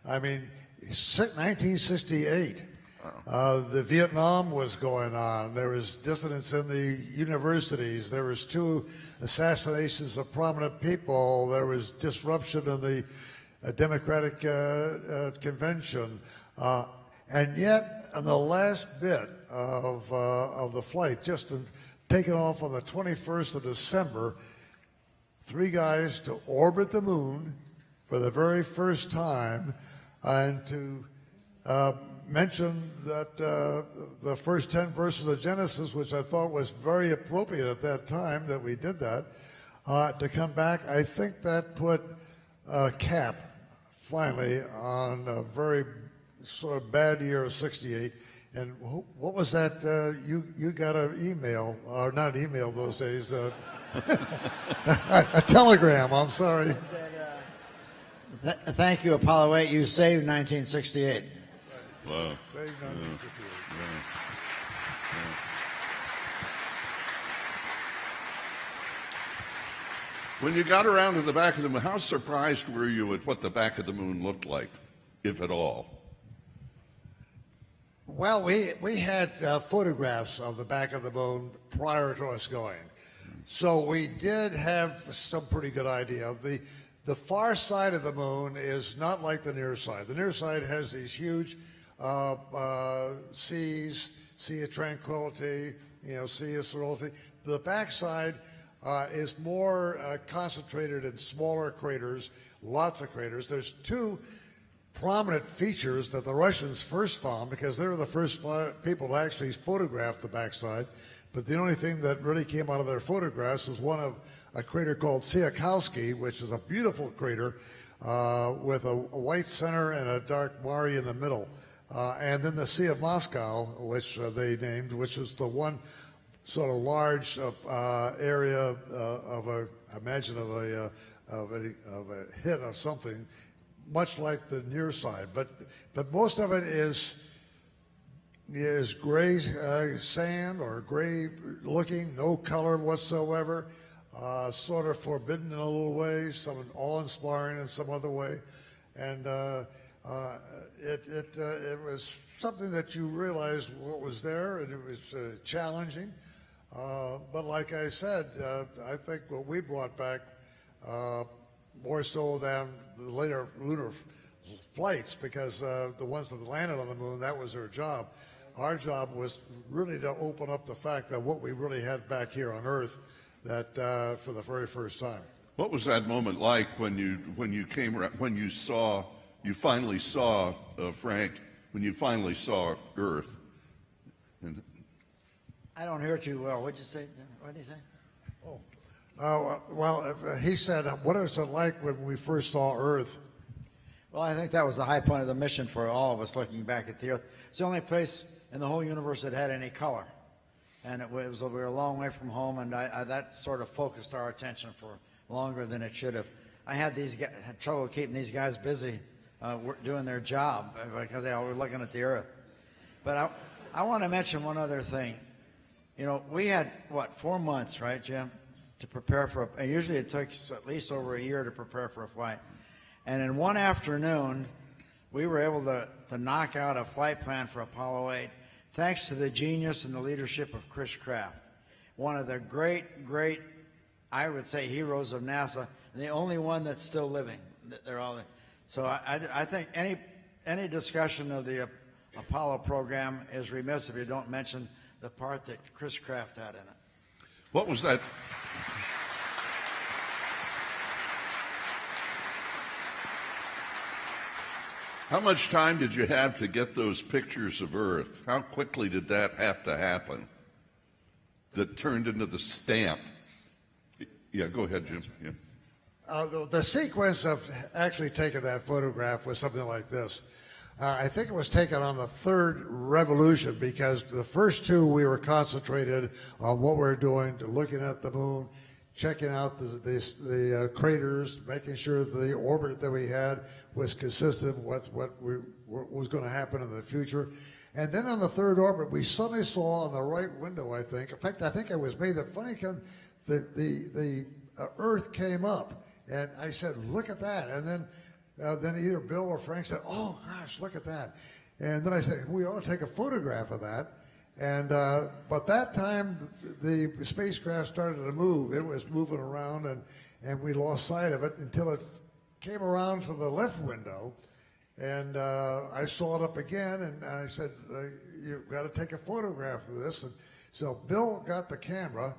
I mean, 1968. The Vietnam was going on. There was dissidence in the universities. There was 2 assassinations of prominent people. There was disruption in the Democratic convention. And yet, on the last bit of the flight, just taken off on the 21st of December, 3 guys to orbit the moon for the very first time, and to mention that the first 10 verses of Genesis, which I thought was very appropriate at that time that we did that, to come back, I think that put a cap, finally, on a very sort of bad year of 68. And what was that? You got an email, or not an email those days, a telegram, I'm sorry. Thank you, Apollo 8. You saved 1968. Wow. Saved 1968. When you got around to the back of the moon, how surprised were you at what the back of the moon looked like, if at all? Well, we had photographs of the back of the moon prior to us going. So we did have some pretty good idea. The far side of the moon is not like the near side. The near side has these huge seas, Sea of Tranquility, Sea of Serenity. The backside is more concentrated in smaller craters, lots of craters. There's 2 prominent features that the Russians first found, because they were the first people to actually photograph the backside. But the only thing that really came out of their photographs was one of a crater called Tsiolkovsky, which is a beautiful crater with a white center and a dark mare in the middle. And then the Sea of Moscow, which they named, which is the one sort of large area of a hit of something, much like the near side. But most of it is gray sand or gray looking, no color whatsoever, sort of forbidden in a little way, some awe-inspiring in some other way, and it was something that you realized what was there, and it was challenging. But like I said, I think what we brought back, more so than the later lunar flights, because the ones that landed on the moon, that was their job. Our job was really to open up the fact that what we really had back here on Earth, that for the very first time. What was that moment like when you came around, when you finally saw Frank, when you finally saw Earth? I don't hear too well. What'd you say? What did he say? Well, he said, what is it like when we first saw Earth? Well, I think that was the high point of the mission for all of us looking back at the Earth. It's the only place in the whole universe that had any color. And we were a long way from home, and that sort of focused our attention for longer than it should have. I had trouble keeping these guys busy doing their job because they were looking at the Earth. But I want to mention one other thing. We had, 4 months, right, Jim, to prepare for and usually it takes at least over a year to prepare for a flight. And in one afternoon, we were able to knock out a flight plan for Apollo 8, thanks to the genius and the leadership of Chris Kraft, one of the great, I would say, heroes of NASA, and the only one that's still living. They're all. So I think any discussion of the Apollo program is remiss if you don't mention the part that Chris Kraft had in it. What was that? How much time did you have to get those pictures of Earth? How quickly did that have to happen? That turned into the stamp. Yeah, go ahead, Jim. Yeah. The sequence of actually taking that photograph was something like this. I think it was taken on the third revolution, because the first two we were concentrated on what we were doing, looking at the moon, checking out the craters, making sure the orbit that we had was consistent with what was going to happen in the future. And then on the third orbit, we suddenly saw on the right window, I think, in fact, I think it was me, that funny, the Earth came up, and I said, look at that. And then either Bill or Frank said, oh, gosh, look at that. And then I said, we ought to take a photograph of that. And but that time, the spacecraft started to move. It was moving around, and we lost sight of it until it came around to the left window. And I saw it up again, and I said, you've got to take a photograph of this. And so Bill got the camera,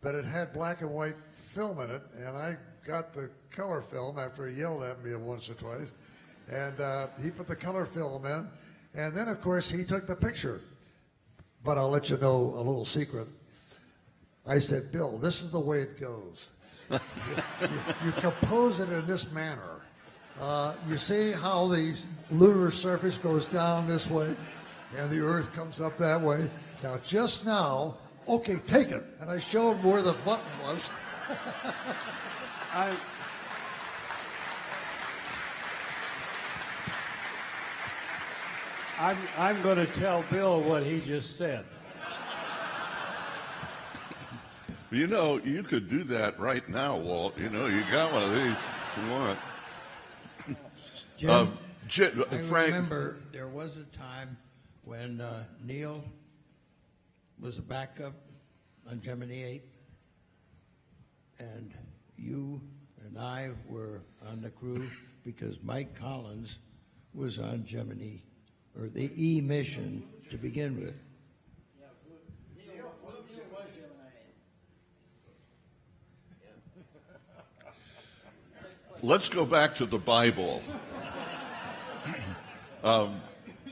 but it had black and white film in it, and I got the color film after he yelled at me once or twice. And he put the color film in, and then, of course, he took the picture. But I'll let you know a little secret. I said, Bill, this is the way it goes. You compose it in this manner. You see how the lunar surface goes down this way, and the Earth comes up that way. Now, just now, okay, take it. And I showed where the button was. I'm going to tell Bill what he just said. You know, you could do that right now, Walt. You know, you got one of these if you want. Jim, I Frank. remember there was a time when Neil was a backup on Gemini 8, and you and I were on the crew because Mike Collins was on Gemini, or the E mission to begin with. Neil was Gemini 8. Let's go back to the Bible.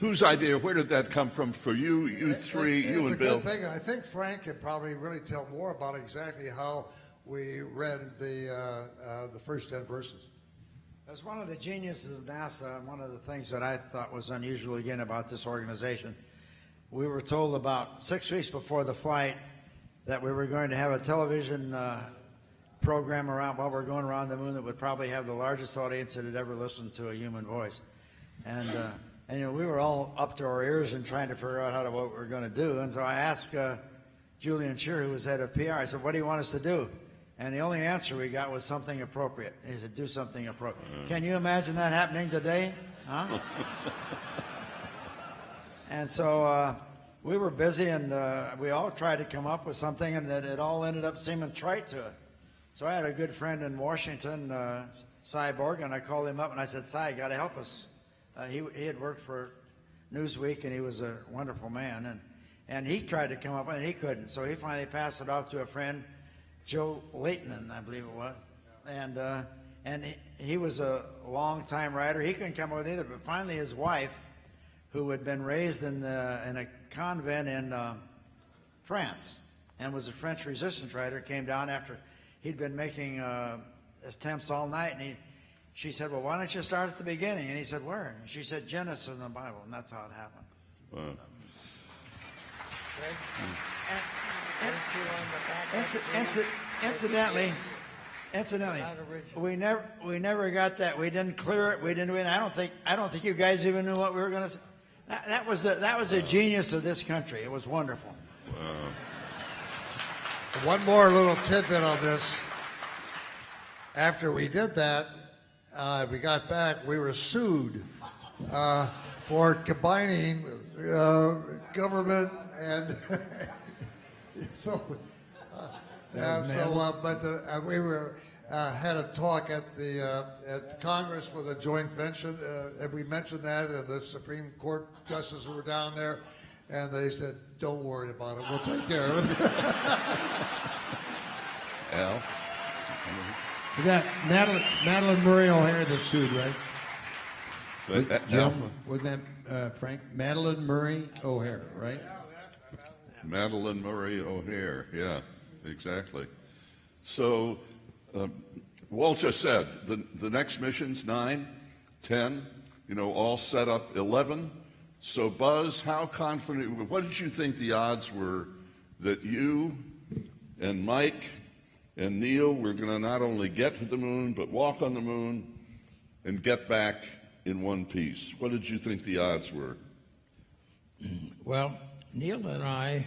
Whose idea? Where did that come from for you? You three, you and Bill. It's a good thing. I think Frank could probably really tell more about exactly how we read the first 10 verses. As one of the geniuses of NASA, and one of the things that I thought was unusual again about this organization, we were told about 6 weeks before the flight that we were going to have a television program around while we're going around the moon that would probably have the largest audience that had ever listened to a human voice. And you know, we were all up to our ears and trying to figure out what we were going to do. And so I asked Julian Scheer, who was head of PR, I said, what do you want us to do? And the only answer we got was something appropriate. He said, do something appropriate. Can you imagine that happening today? Huh? And so we were busy, and we all tried to come up with something, and that it all ended up seeming trite to it. So I had a good friend in Washington, Cy Borgen. I called him up, and I said, Cy, you got to help us. He had worked for Newsweek, and he was a wonderful man. And he tried to come up with it, and he couldn't. So he finally passed it off to a friend, Joe Layton, I believe it was. And he was a long-time writer. He couldn't come up with either. But finally his wife, who had been raised in a convent in France and was a French resistance writer, came down after he'd been making attempts all night. And she said, well, why don't you start at the beginning? And he said, where? And she said, Genesis in the Bible. And that's how it happened. Wow. Incidentally, we never got that. We didn't clear it. We didn't. I don't think you guys even knew what we were going to say. That was a genius of this country. It was wonderful. Wow. One more little tidbit on this. After we did that, we got back. We were sued for combining government and so. But we were. had a talk at Congress with a joint venture, and we mentioned that, and the Supreme Court justices were down there, and they said, "Don't worry about it. We'll take care of it." Al? Was that Madeline Murray O'Hare that sued, right? Jim, wasn't that Frank? Madeline Murray O'Hare, right? Madeline Murray O'Hare, yeah, exactly. So, Walt just said the next mission's 9, 10, all set up 11. So, Buzz, how confident, what did you think the odds were that you and Mike and Neil were going to not only get to the moon, but walk on the moon and get back in one piece? What did you think the odds were? Well, Neil and I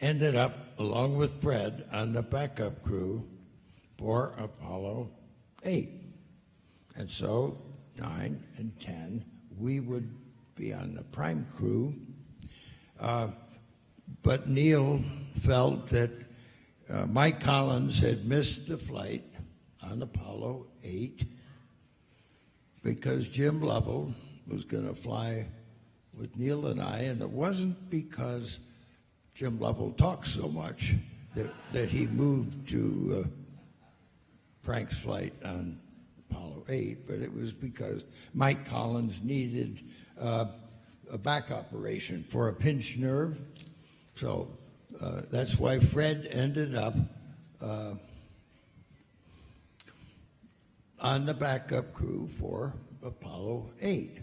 ended up, along with Fred, on the backup crew for Apollo 8. And so, 9 and 10, we would be on the prime crew. But Neil felt that Mike Collins had missed the flight on Apollo 8 because Jim Lovell was going to fly with Neil and I, and it wasn't because Jim Lovell talked so much that he moved to Frank's flight on Apollo 8, but it was because Mike Collins needed a back operation for a pinched nerve. So that's why Fred ended up on the backup crew for Apollo 8.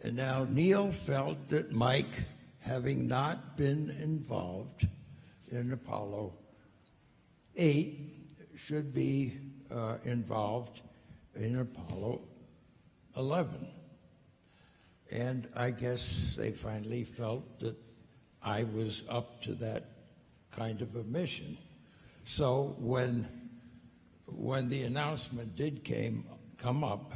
And now Neil felt that Mike, having not been involved in Apollo 8, should be involved in Apollo 11. And I guess they finally felt that I was up to that kind of a mission. So when the announcement did come up,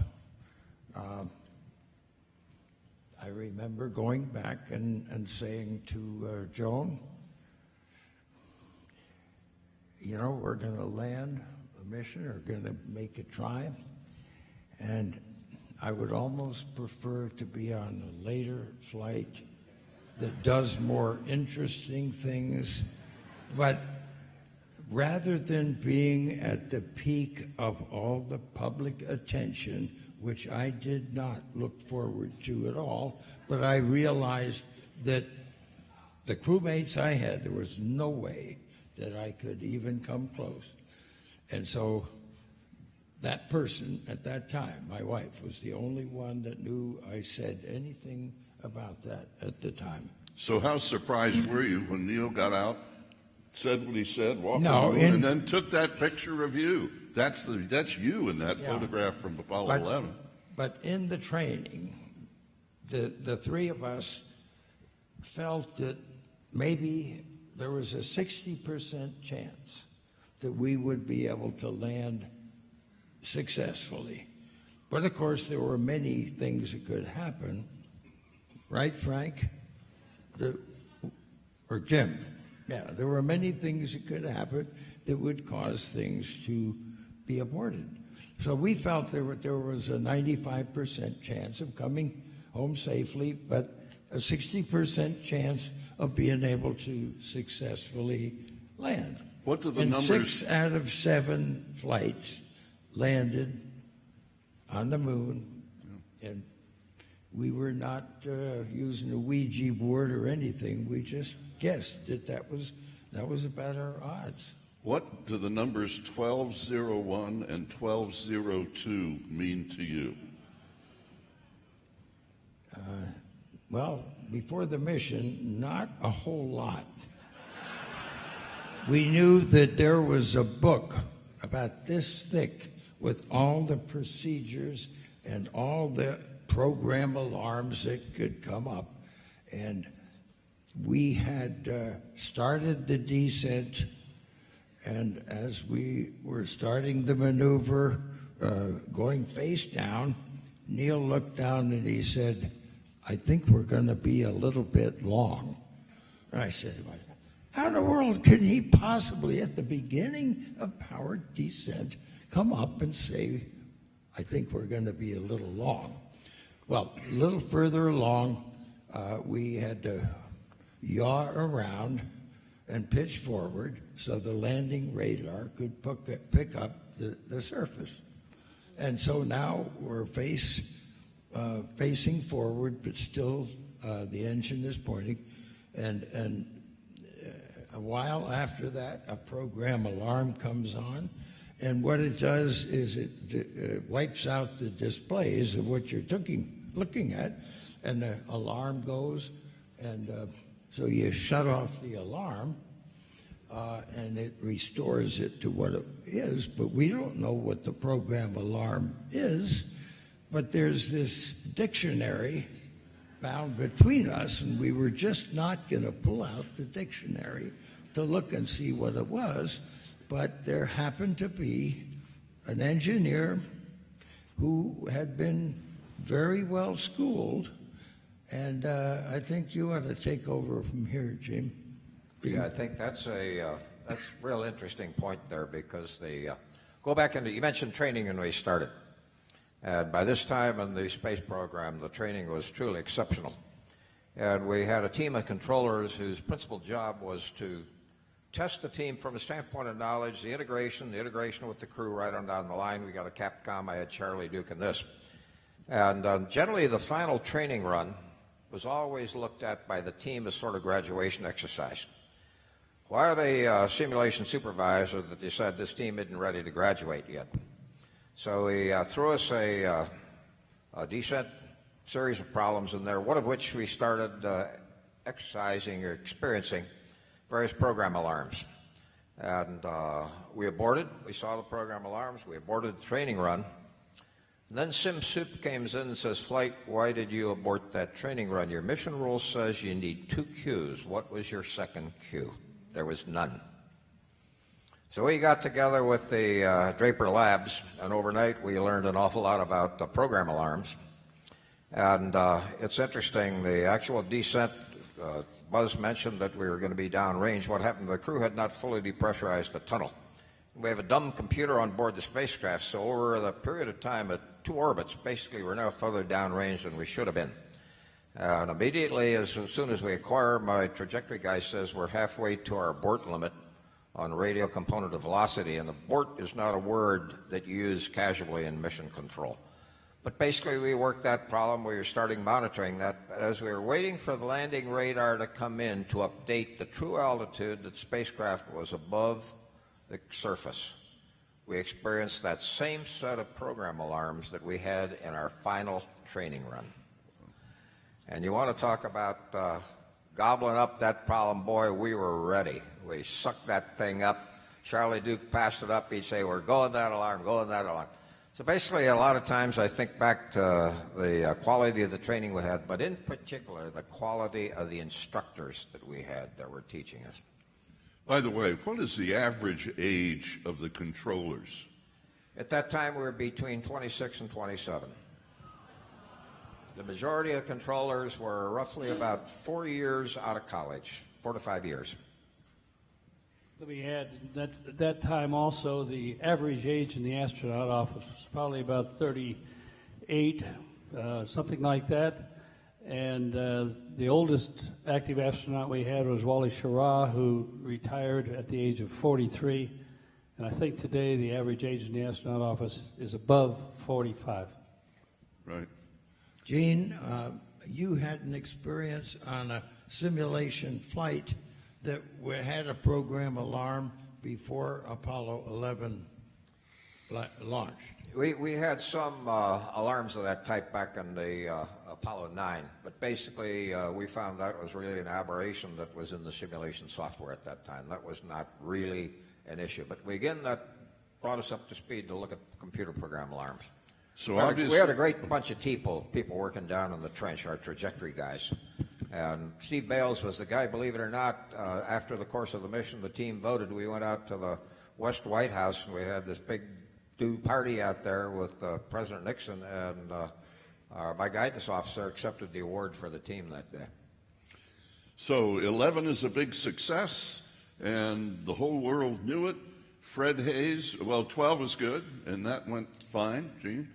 I remember going back and saying to Joan, we're going to land a mission, or going to make a try, and I would almost prefer to be on a later flight that does more interesting things. But rather than being at the peak of all the public attention, which I did not look forward to at all, but I realized that the crewmates I had, there was no way that I could even come close. And so that person at that time, my wife, was the only one that knew I said anything about that at the time. So how surprised were you when Neil got out, said what he said, walked No, on the moon, and then took that picture of you? That's you in that Yeah. photograph from Apollo 11. But in the training, the three of us felt that maybe there was a 60% chance that we would be able to land successfully. But of course, there were many things that could happen. Right, Frank? Or Jim? Yeah, there were many things that could happen that would cause things to be aborted. So we felt there was a 95% chance of coming home safely, but a 60% chance of being able to successfully land. What do the and numbers... 6 out of 7 flights landed on the moon, and we were not using a Ouija board or anything. We just guessed that was about our odds. What do the numbers 1201 and 1202 mean to you? Well, before the mission, not a whole lot. We knew that there was a book about this thick with all the procedures and all the program alarms that could come up. And we had started the descent, and as we were starting the maneuver, going face down, Neil looked down and he said, "I think we're going to be a little bit long." And I said, "How in the world could he possibly, at the beginning of powered descent, come up and say, I think we're going to be a little long. Well, a little further along, we had to yaw around and pitch forward so the landing radar could pick up the surface. And so now we're facing forward, but still the engine is pointing. And a while after that, a program alarm comes on. And what it does is it wipes out the displays of what you're looking at, and the alarm goes, and so you shut off the alarm, and it restores it to what it is, but we don't know what the program alarm is, but there's this dictionary bound between us, and we were just not going to pull out the dictionary to look and see what it was, but there happened to be an engineer who had been very well schooled, and I think you ought to take over from here, Jim. Yeah, I think that's a real interesting point there, because go back into, you mentioned training when we started, and by this time in the space program, the training was truly exceptional, and we had a team of controllers whose principal job was to test the team from a standpoint of knowledge, the integration with the crew right on down the line. We got a Capcom, I had Charlie Duke in this. And generally the final training run was always looked at by the team as sort of graduation exercise. Why the simulation supervisor that they said this team isn't ready to graduate yet. So he threw us a decent series of problems in there, one of which we started exercising or experiencing various program alarms. And we aborted. We saw the program alarms. We aborted the training run. And then SimSoup comes in and says, Flight, why did you abort that training run? Your mission rule says you need 2 cues. What was your second cue? There was none. So we got together with the Draper Labs, and overnight we learned an awful lot about program alarms. And it's interesting, the actual descent, Buzz mentioned that we were going to be downrange. What happened, the crew had not fully depressurized the tunnel. We have a dumb computer on board the spacecraft, so over the period of time at 2 orbits, basically we're now further downrange than we should have been. And immediately, as soon as we acquire, my trajectory guy says we're halfway to our abort limit on radio component of velocity, and abort is not a word that you use casually in mission control. But basically, we worked that problem. We were starting monitoring that. But as we were waiting for the landing radar to come in to update the true altitude that the spacecraft was above the surface, we experienced that same set of program alarms that we had in our final training run. And you want to talk about gobbling up that problem, boy, we were ready. We sucked that thing up. Charlie Duke passed it up. He'd say, we're going that alarm, going that alarm. So basically, a lot of times I think back to the quality of the training we had, but in particular, the quality of the instructors that we had that were teaching us. By the way, what is the average age of the controllers? At that time, we were between 26 and 27. The majority of controllers were roughly about 4 years out of college, 4 to 5 years. Let me add, at that time also, the average age in the astronaut office was probably about 38, something like that. And the oldest active astronaut we had was Wally Schirra, who retired at the age of 43. And I think today the average age in the astronaut office is above 45. Right. Gene, you had an experience on a simulation flight that had a program alarm before Apollo 11 launched. We had some alarms of that type back in the Apollo 9, but basically we found that was really an aberration that was in the simulation software at that time. That was not really an issue. But again, that brought us up to speed to look at computer program alarms. So we had a great bunch of people working down in the trench, our trajectory guys. And Steve Bales was the guy, believe it or not, after the course of the mission, the team voted. We went out to the West White House, and we had this big party out there with President Nixon, and my guidance officer accepted the award for the team that day. So 11 is a big success, and the whole world knew it. Fred Haise, well, 12 is good, and that went fine, Gene.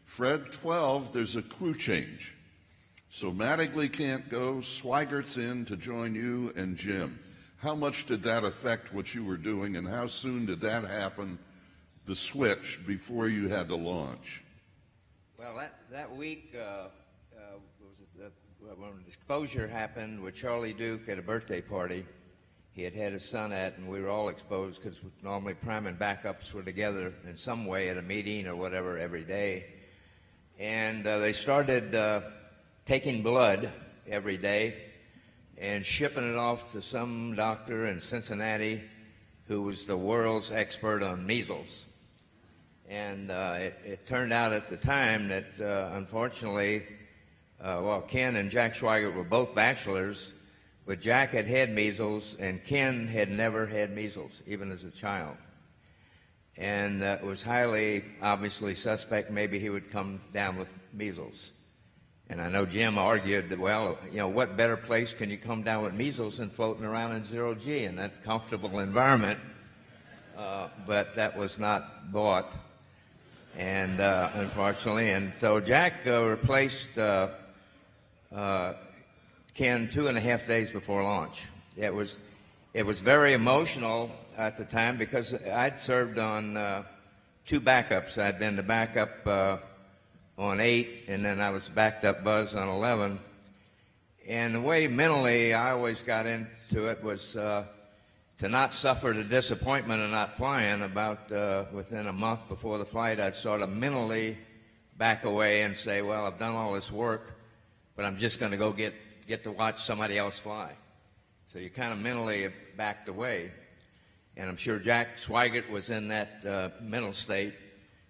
Fred, 12, there's a crew change. So Mattingly can't go, Sweigert's in to join you and Jim. How much did that affect what you were doing, and how soon did that happen, the switch, before you had to launch? Well, that week, when the exposure happened with Charlie Duke at a birthday party he had his son at, and we were all exposed because normally prime and backups were together in some way at a meeting or whatever every day. And they started taking blood every day and shipping it off to some doctor in Cincinnati who was the world's expert on measles. And it turned out at the time that, unfortunately, Ken and Jack Schweigert were both bachelors, but Jack had had measles, and Ken had never had measles, even as a child. And it was highly, obviously, suspect maybe he would come down with measles. And I know Jim argued that, well, you know, what better place can you come down with measles than floating around in zero-G in that comfortable environment? But that was not bought, and unfortunately. And so Jack replaced Ken 2.5 days before launch. It was very emotional at the time because I'd served on 2 backups. I'd been the backup on 8, and then I was backed up Buzz on 11. And the way mentally I always got into it was to not suffer the disappointment of not flying. About within a month before the flight, I'd sort of mentally back away and say, well, I've done all this work, but I'm just going to go get to watch somebody else fly. So you kind of mentally backed away. And I'm sure Jack Schweigert was in that mental state.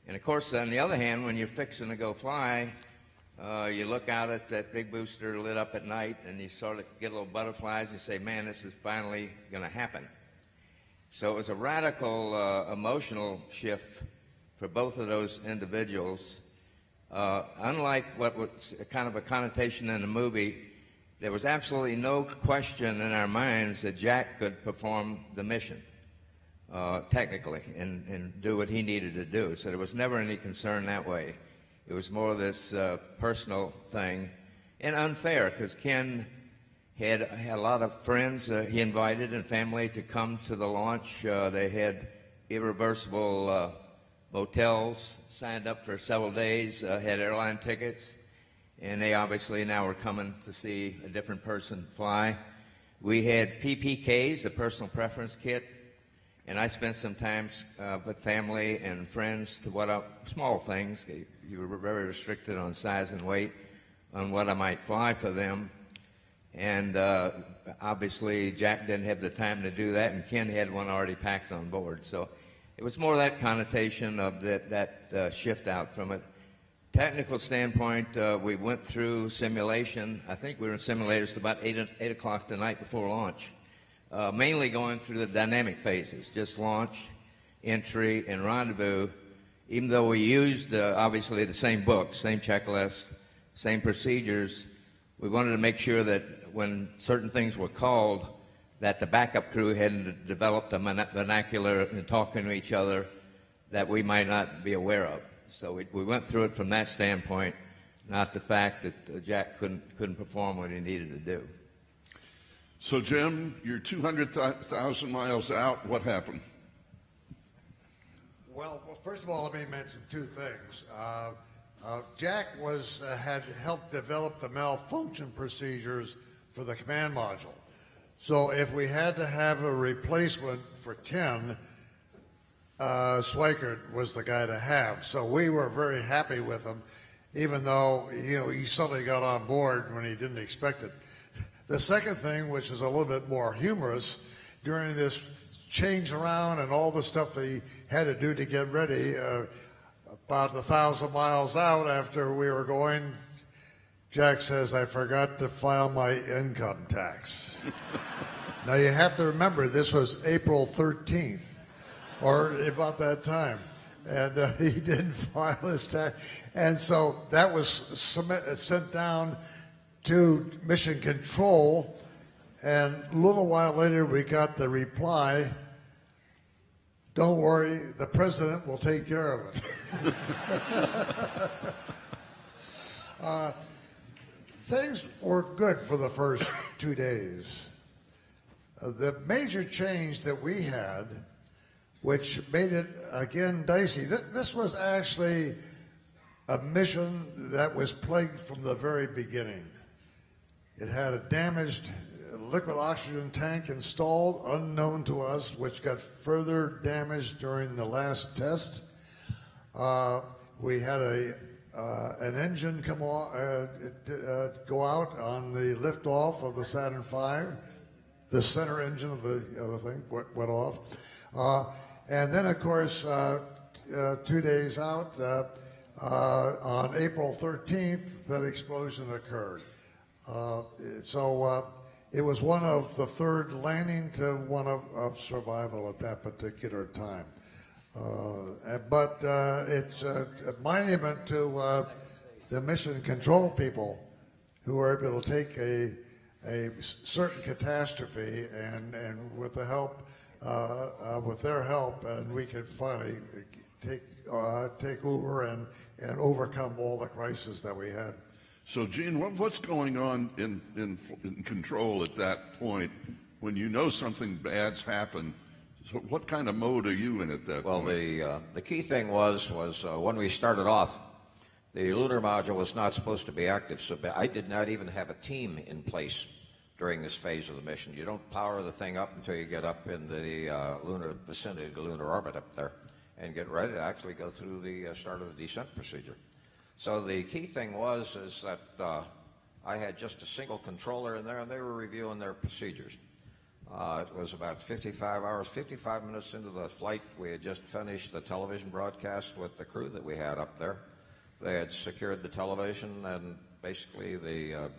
And of course, on the other hand, when you're fixing to go fly, you look out at that big booster lit up at night, and you sort of get little butterflies. You say, man, this is finally going to happen. So it was a radical emotional shift for both of those individuals. Unlike what was kind of a connotation in the movie, there was absolutely no question in our minds that Jack could perform the mission technically and do what he needed to do. So there was never any concern that way. It was more of this personal thing, and unfair because Ken had a lot of friends he invited and family to come to the launch. They had irreversible motels, signed up for several days, had airline tickets, and they obviously now were coming to see a different person fly. We had PPKs, a personal preference kit, and I spent some time with family and friends to small things. You were very restricted on size and weight on what I might fly for them. And obviously Jack didn't have the time to do that, and Ken had one already packed on board. So it was more that connotation of that shift out from it. Technical standpoint, we went through simulation. I think we were in simulators to about 8 o'clock the night before launch, mainly going through the dynamic phases, just launch, entry, and rendezvous, even though we used, obviously, the same books, same checklist, same procedures. We wanted to make sure that when certain things were called, that the backup crew hadn't developed a vernacular in talking to each other that we might not be aware of. So we went through it from that standpoint, not the fact that Jack couldn't perform what he needed to do. So, Jim, you're 200,000 miles out. What happened? Well, first of all, let me mention 2 things. Jack had helped develop the malfunction procedures for the command module. So if we had to have a replacement for Ken, Schweigert was the guy to have. So we were very happy with him, even though, he suddenly got on board when he didn't expect it. The second thing, which is a little bit more humorous, during this change around and all the stuff that he had to do to get ready, about 1,000 miles out after we were going, Jack says, I forgot to file my income tax. Now you have to remember, this was April 13th, or about that time, and he didn't file his tax. And so that was sent down to Mission Control, and a little while later we got the reply, don't worry, the president will take care of it. Things were good for the first 2 days. The major change that we had, which made it again dicey, this was actually a mission that was plagued from the very beginning. It had a damaged liquid oxygen tank installed, unknown to us, which got further damaged during the last test. We had an engine go out on the liftoff of the Saturn V. The center engine of the thing went off. And then, of course, 2 days out, on April 13th, that explosion occurred. So it was one of the third landing to one of survival at that particular time. But it's a monument to the mission control people who were able to take a certain catastrophe and with the help, with their help, and we could finally take over and overcome all the crises that we had. So, Gene, what's going on in control at that point when you know something bad's happened? So what kind of mode are you in at that point? Well, the key thing was when we started off, the lunar module was not supposed to be active, so I did not even have a team in place during this phase of the mission. You don't power the thing up until you get up in the lunar vicinity, the lunar orbit up there, and get ready to actually go through the start of the descent procedure. So the key thing is that I had just a single controller in there, and they were reviewing their procedures. It was about 55 minutes into the flight. We had just finished the television broadcast with the crew that we had up there. They had secured the television, and basically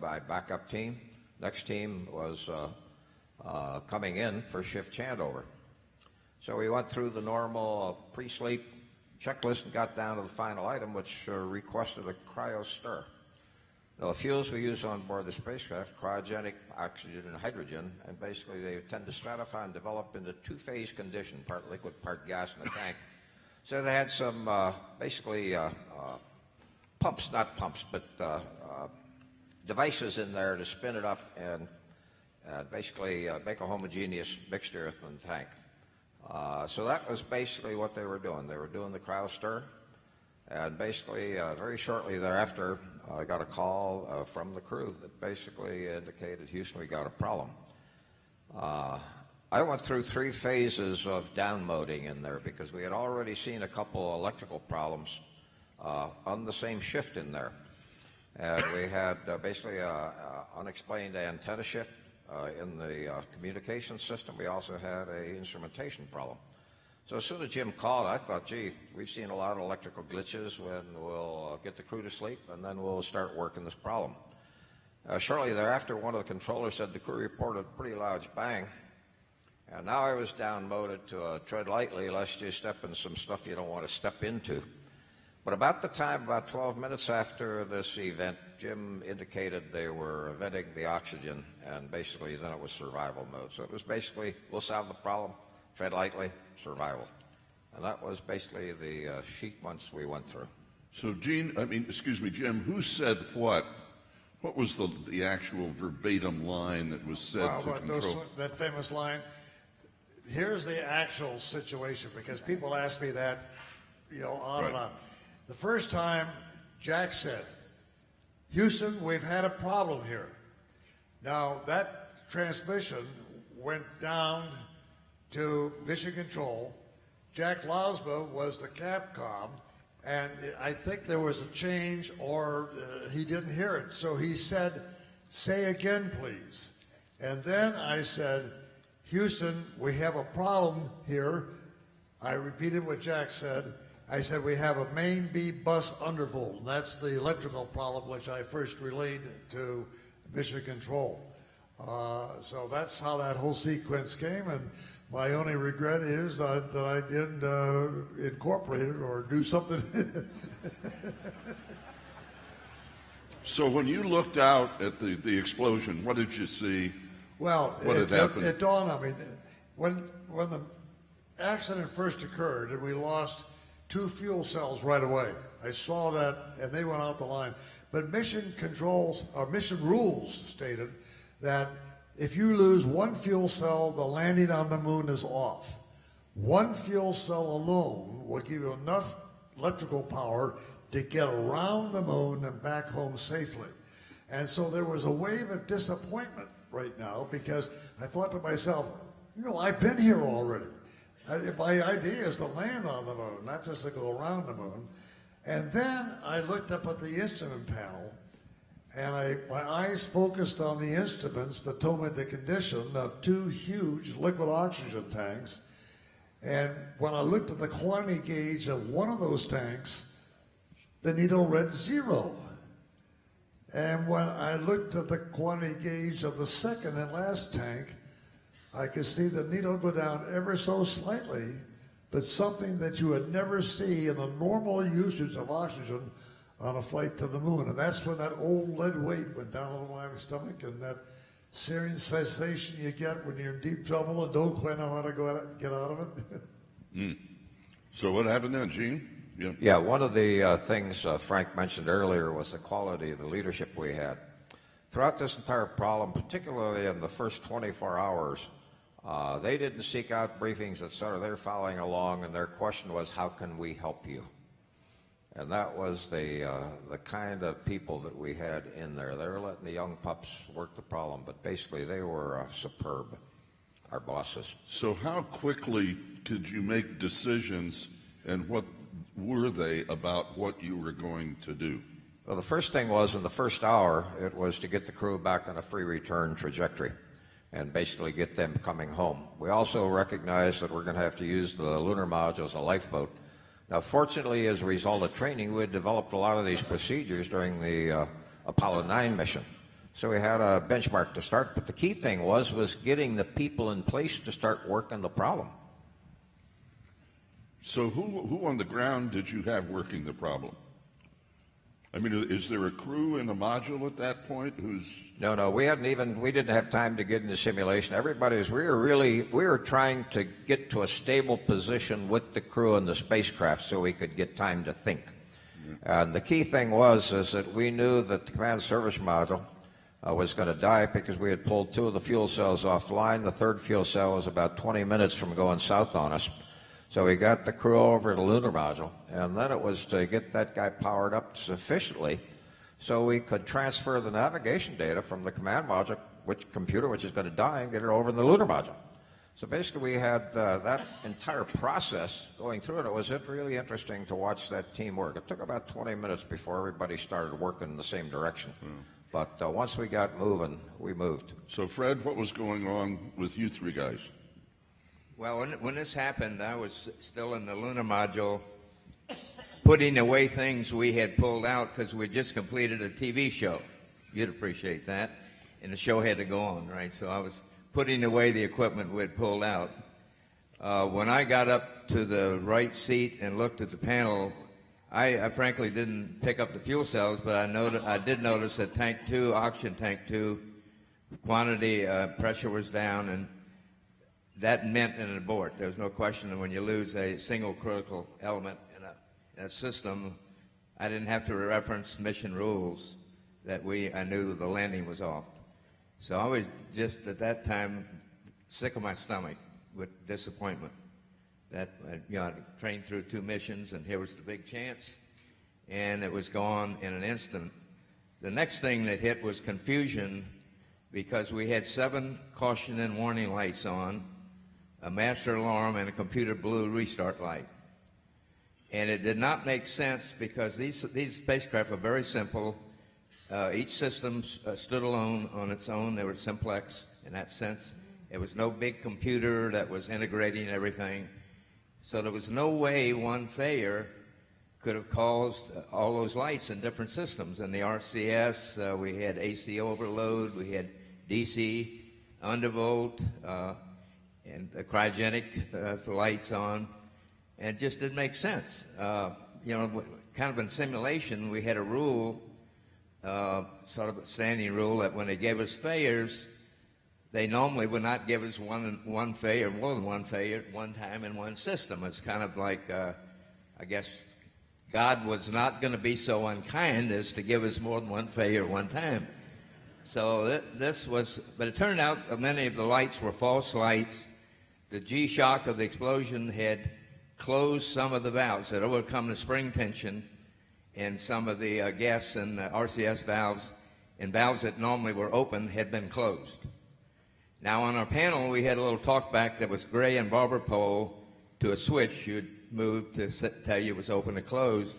my backup team, next team, was coming in for shift changeover. So we went through the normal pre-sleep checklist and got down to the final item, which requested a cryo stir. Now, the fuels we use on board the spacecraft, cryogenic oxygen and hydrogen, and basically they tend to stratify and develop into two-phase condition, part liquid, part gas in the tank. So they had some pumps, not pumps, but devices in there to spin it up and basically make a homogeneous mixture in the tank. So that was basically what they were doing. They were doing the cryo stir, and basically very shortly thereafter, I got a call from the crew that basically indicated, Houston, we got a problem. I went through 3 phases of downmoding in there because we had already seen a couple electrical problems on the same shift in there. And we had basically an unexplained antenna shift in the communication system. We also had an instrumentation problem. So as soon as Jim called, I thought, gee, we've seen a lot of electrical glitches. When we'll get the crew to sleep, and then we'll start working this problem. Shortly thereafter, one of the controllers said the crew reported a pretty large bang. And now I was downmoded to tread lightly lest you step in some stuff you don't want to step into. But about 12 minutes after this event, Jim indicated they were venting the oxygen, and basically then it was survival mode. So it was basically, we'll solve the problem, tread lightly, survival. And that was basically the sequence we went through. So Jim, who said what? What was the actual verbatim line that was said to control? That famous line, here's the actual situation, because people ask me that, on and on. The first time, Jack said, Houston, we've had a problem here. Now, that transmission went down to Mission Control. Jack Lausba was the Capcom, and I think there was a change, or he didn't hear it. So he said, say again, please. And then I said, Houston, we have a problem here. I repeated what Jack said. I said, we have a main B bus undervolt. That's the electrical problem, which I first relayed to Mission Control. So that's how that whole sequence came, and my only regret is that I didn't incorporate it or do something. So when you looked out at the explosion, what did you see? Well, what had happened? It dawned on me when accident first occurred and we lost 2 fuel cells right away. I saw that and they went out the line. But mission controls, or mission rules stated that if you lose 1 fuel cell, the landing on the moon is off. 1 fuel cell alone will give you enough electrical power to get around the moon and back home safely. And so there was a wave of disappointment right now because I thought to myself, you know, I've been here already. My idea is to land on the moon, not just to go around the moon. And then I looked up at the instrument panel, and my eyes focused on the instruments that told me the condition of 2 huge liquid oxygen tanks. And when I looked at the quantity gauge of one of those tanks, the needle read 0. And when I looked at the quantity gauge of the second and last tank, I could see the needle go down ever so slightly, but something that you would never see in the normal usage of oxygen on a flight to the moon. And that's when that old lead weight went down over my stomach, and that searing sensation you get when you're in deep trouble and don't quite know how to get out of it. So what happened then, Gene? Yeah, one of the things Frank mentioned earlier was the quality of the leadership we had. Throughout this entire problem, particularly in the first 24 hours, they didn't seek out briefings, et cetera. They were following along, and their question was, how can we help you? And that was the kind of people that we had in there. They were letting the young pups work the problem, but basically they were superb, our bosses. So how quickly could you make decisions, and what were they about what you were going to do? Well, the first thing was, in the first hour, it was to get the crew back on a free return trajectory and basically get them coming home. We also recognized that we're going to have to use the lunar module as a lifeboat. Now, fortunately, as a result of training, we had developed a lot of these procedures during the Apollo 9 mission. So we had a benchmark to start, but the key thing was getting the people in place to start working the problem. So who on the ground did you have working the problem? I mean, is there a crew in the module at that point who's... No, we didn't have time to get into simulation. We were trying to get to a stable position with the crew and the spacecraft so we could get time to think. And the key thing is that we knew that the command service module was going to die because we had pulled 2 of the fuel cells offline. The 3rd fuel cell was about 20 minutes from going south on us. So we got the crew over to the lunar module, and then it was to get that guy powered up sufficiently so we could transfer the navigation data from the command module, which is going to die, and get it over in the lunar module. So basically we had that entire process going through, and it was really interesting to watch that team work. It took about 20 minutes before everybody started working in the same direction. But once we got moving, we moved. So Fred, what was going on with you 3 guys? Well, when this happened, I was still in the lunar module putting away things we had pulled out because we just completed a TV show. You'd appreciate that. And the show had to go on, right? So I was putting away the equipment we had pulled out. When I got up to the right seat and looked at the panel, I frankly didn't pick up the fuel cells, but I did notice that tank 2, oxygen tank 2, quantity, pressure was down, and that meant an abort. There's no question that when you lose a single critical element in a system, I didn't have to reference mission rules that I knew the landing was off. So I was just at that time sick of my stomach with disappointment that I trained through 2 missions, and here was the big chance, and it was gone in an instant. The next thing that hit was confusion because we had 7 caution and warning lights on, a master alarm, and a computer blue restart light. And it did not make sense because these spacecraft are very simple. Each system stood alone on its own. They were simplex in that sense. There was no big computer that was integrating everything. So there was no way one failure could have caused all those lights in different systems. In the RCS, we had AC overload, we had DC undervolt, and the cryogenic lights on, and it just didn't make sense. Kind of in simulation, we had a rule, sort of a standing rule, that when they gave us failures, they normally would not give us one failure, more than one failure at one time in one system. It's kind of like, I guess, God was not going to be so unkind as to give us more than one failure at one time. So this was, but it turned out that many of the lights were false lights. The G-shock of the explosion had closed some of the valves, had overcome the spring tension, and some of the gas and the RCS valves and valves that normally were open had been closed. Now on our panel, we had a little talkback that was gray and barber pole to a switch you'd move to tell you it was open or closed.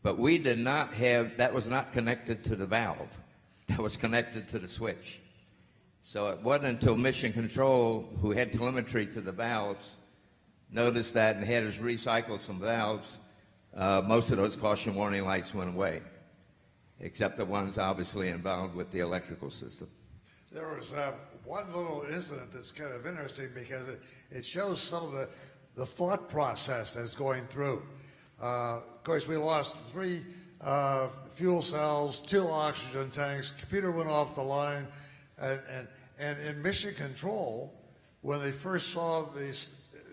But we did not have, that was not connected to the valve. That was connected to the switch. So it wasn't until Mission Control, who had telemetry to the valves, noticed that and had us recycle some valves, most of those caution warning lights went away, except the ones obviously involved with the electrical system. There was one little incident that's kind of interesting because it shows some of the thought process that's going through. Of course, we lost 3 fuel cells, 2 oxygen tanks, computer went off the line, and in Mission Control, when they first saw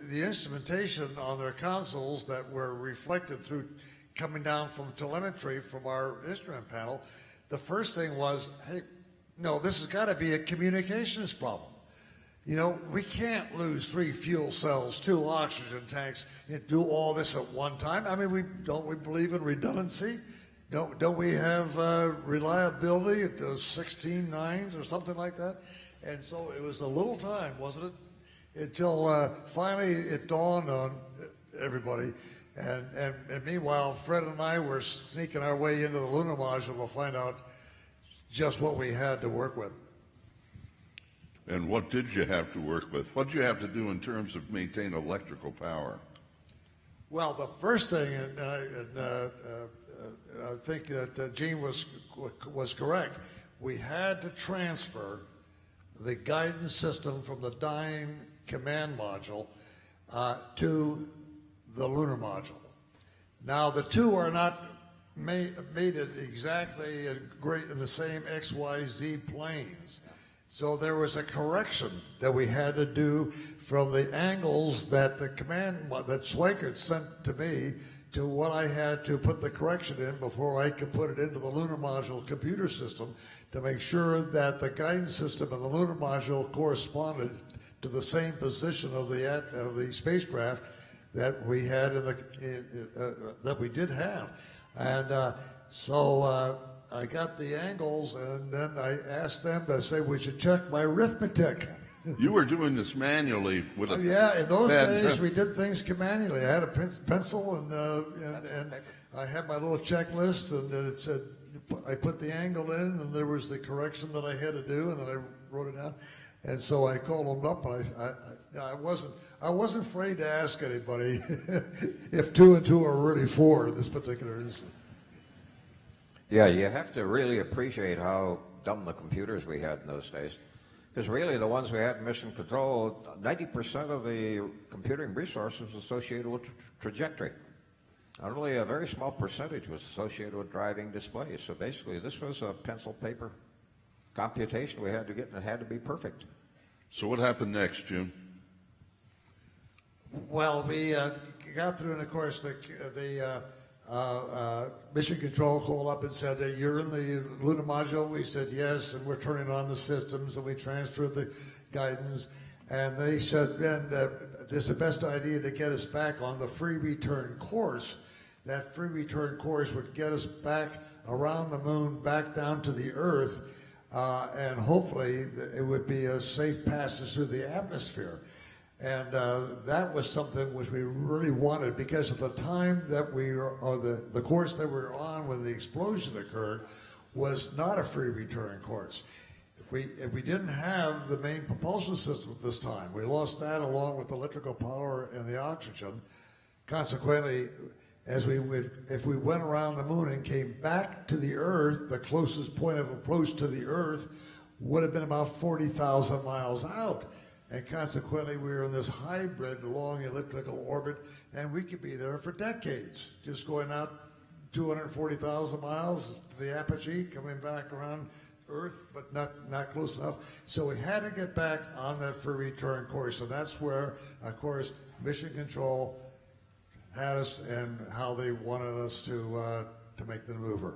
the instrumentation on their consoles that were reflected through coming down from telemetry from our instrument panel, the first thing was, hey, no, this has got to be a communications problem. You know, we can't lose 3 fuel cells, 2 oxygen tanks, and do all this at one time. I mean, don't we believe in redundancy? Don't we have reliability at those 16 nines or something like that? And so it was a little time, wasn't it? Until finally it dawned on everybody. And meanwhile, Fred and I were sneaking our way into the lunar module to find out just what we had to work with. And what did you have to work with? What did you have to do in terms of maintain electrical power? Well, the first thing, and I think that Gene was correct, we had to transfer the guidance system from the dyne command module to the lunar module. Now, the two are not made it exactly in the same X, Y, Z planes. So there was a correction that we had to do from the angles that the command, that Schweikert sent to me, to what I had to put the correction in before I could put it into the lunar module computer system to make sure that the guidance system of the lunar module corresponded to the same position of the spacecraft that we had that we did have. And so I got the angles, and then I asked them to say, would you check my arithmetic? You were doing this manually with a yeah, in those days we did things manually. I had a pencil and I had my little checklist, and then it said I put the angle in, and there was the correction that I had to do, and then I wrote it down. And so I called them up, and I wasn't afraid to ask anybody if 2 and 2 are really 4 in this particular instance. Yeah, you have to really appreciate how dumb the computers we had in those days. Because really the ones we had in Mission Control, 90% of the computing resources was associated with trajectory. Only a very small percentage was associated with driving displays. So basically this was a pencil paper computation we had to get, and it had to be perfect. So what happened next, Jim? Well, we got through, and of course the Mission Control called up and said, hey, you're in the lunar module? We said yes, and we're turning on the systems, and we transferred the guidance. And they said, then this is the best idea to get us back on the free return course. That free return course would get us back around the moon, back down to the Earth, and hopefully it would be a safe passage through the atmosphere. And that was something which we really wanted, because at the time that the course that we were on when the explosion occurred was not a free return course. If we didn't have the main propulsion system at this time. We lost that along with electrical power and the oxygen. Consequently, if we went around the moon and came back to the Earth, the closest point of approach to the Earth would have been about 40,000 miles out. And consequently, we were in this hybrid long elliptical orbit, and we could be there for decades, just going out 240,000 miles to the apogee, coming back around Earth, but not close enough. So we had to get back on that free return course. So that's where, of course, Mission Control had us and how they wanted us to make the maneuver.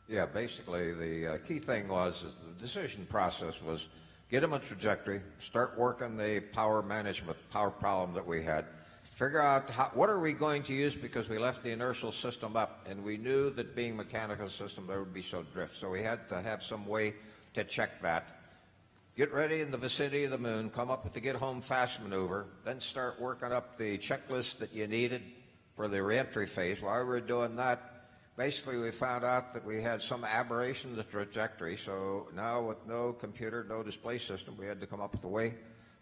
Yeah, basically the key thing was the decision process was get them a trajectory, start working the power management, power problem that we had, figure out what are we going to use because we left the inertial system up and we knew that being mechanical system there would be so drift. So we had to have some way to check that. Get ready in the vicinity of the moon, come up with the get home fast maneuver, then start working up the checklist that you needed for the reentry phase. While we were doing that, basically, we found out that we had some aberration in the trajectory, so now with no computer, no display system, we had to come up with a way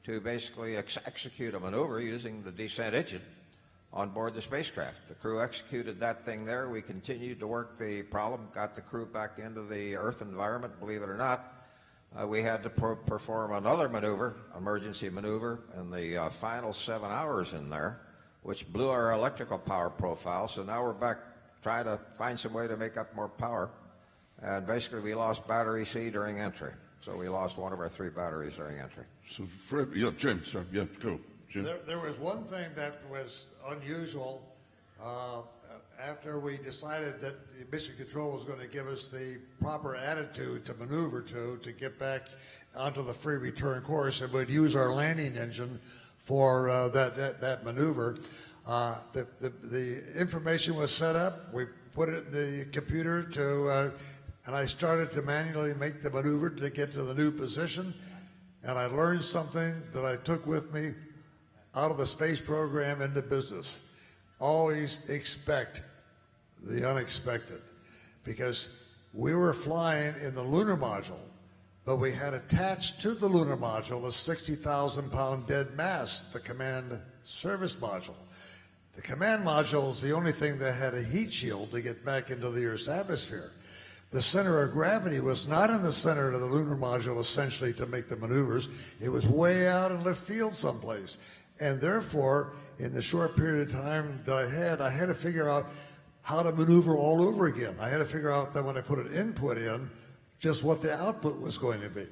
to basically execute a maneuver using the descent engine on board the spacecraft. The crew executed that thing there. We continued to work the problem, got the crew back into the Earth environment, believe it or not. We had to perform another maneuver, emergency maneuver, in the final 7 hours in there, which blew our electrical power profile, so now we're back trying to find some way to make up more power. And basically we lost battery C during entry. So we lost one of our 3 batteries during entry. So, Fred, yeah, Jim, sorry, yeah, go. Jim. There was one thing that was unusual. After we decided that Mission Control was going to give us the proper attitude to maneuver to get back onto the free return course, and would use our landing engine for that maneuver. The information was set up. We put it in the computer and I started to manually make the maneuver to get to the new position. And I learned something that I took with me out of the space program into business. Always expect the unexpected, because we were flying in the lunar module, but we had attached to the lunar module a 60,000-pound dead mass, the command service module. The command module is the only thing that had a heat shield to get back into the Earth's atmosphere. The center of gravity was not in the center of the lunar module, essentially, to make the maneuvers. It was way out in left field someplace. And therefore, in the short period of time that I had to figure out how to maneuver all over again. I had to figure out that when I put an input in, just what the output was going to be.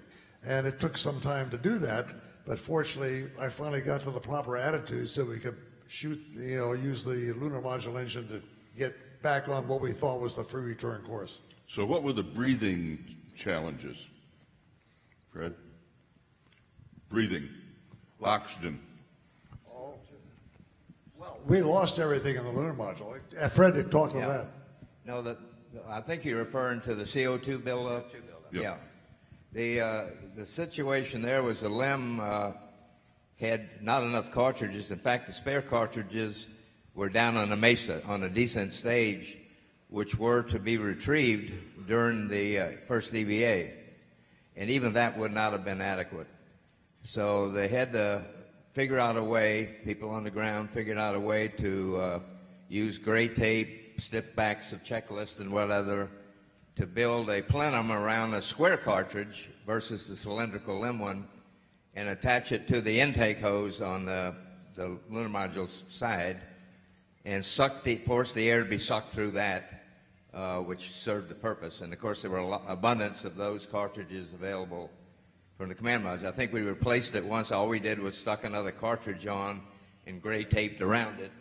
And it took some time to do that, but fortunately, I finally got to the proper attitude so we could use the lunar module engine to get back on what we thought was the free return course. So what were the breathing challenges, Fred? Breathing, oxygen. Well, we lost everything in the lunar module. Fred had talked about that. No, I think you're referring to the CO2 buildup. Yep. Yeah. The situation there was the LEM had not enough cartridges. In fact, the spare cartridges were down on the mesa on the descent stage, which were to be retrieved during the first EVA. And even that would not have been adequate. So they had to figure out a way, people on the ground figured out a way to use gray tape, stiff backs of checklists and whatever, to build a plenum around a square cartridge versus the cylindrical LEM one, and attach it to the intake hose on the lunar module's side, and force the air to be sucked through that, which served the purpose. And of course, there were abundance of those cartridges available from the command module. I think we replaced it once. All we did was stuck another cartridge on and gray taped around it,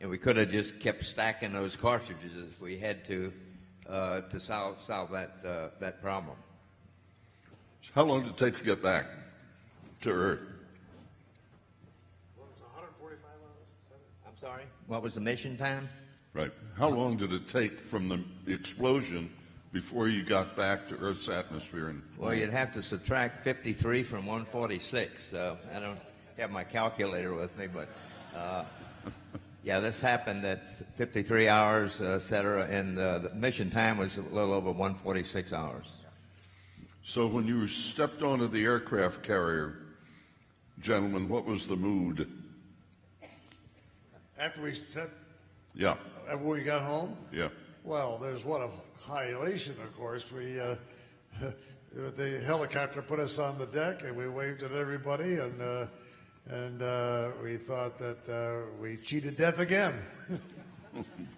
and we could have just kept stacking those cartridges if we had to solve that problem. So how long did it take to get back to Earth? What was it, 145 hours? I'm sorry? What was the mission time? Right. How long did it take from the explosion before you got back to Earth's atmosphere? Well, you'd have to subtract 53 from 146. So I don't have my calculator with me, but yeah, this happened at 53 hours, et cetera, and the mission time was a little over 146 hours. So when you stepped onto the aircraft carrier, gentlemen, what was the mood? After we stepped, Yeah. after we got home? Yeah. Well, there's one of high elation, of course. We, the helicopter put us on the deck, and we waved at everybody, and we thought that we cheated death again.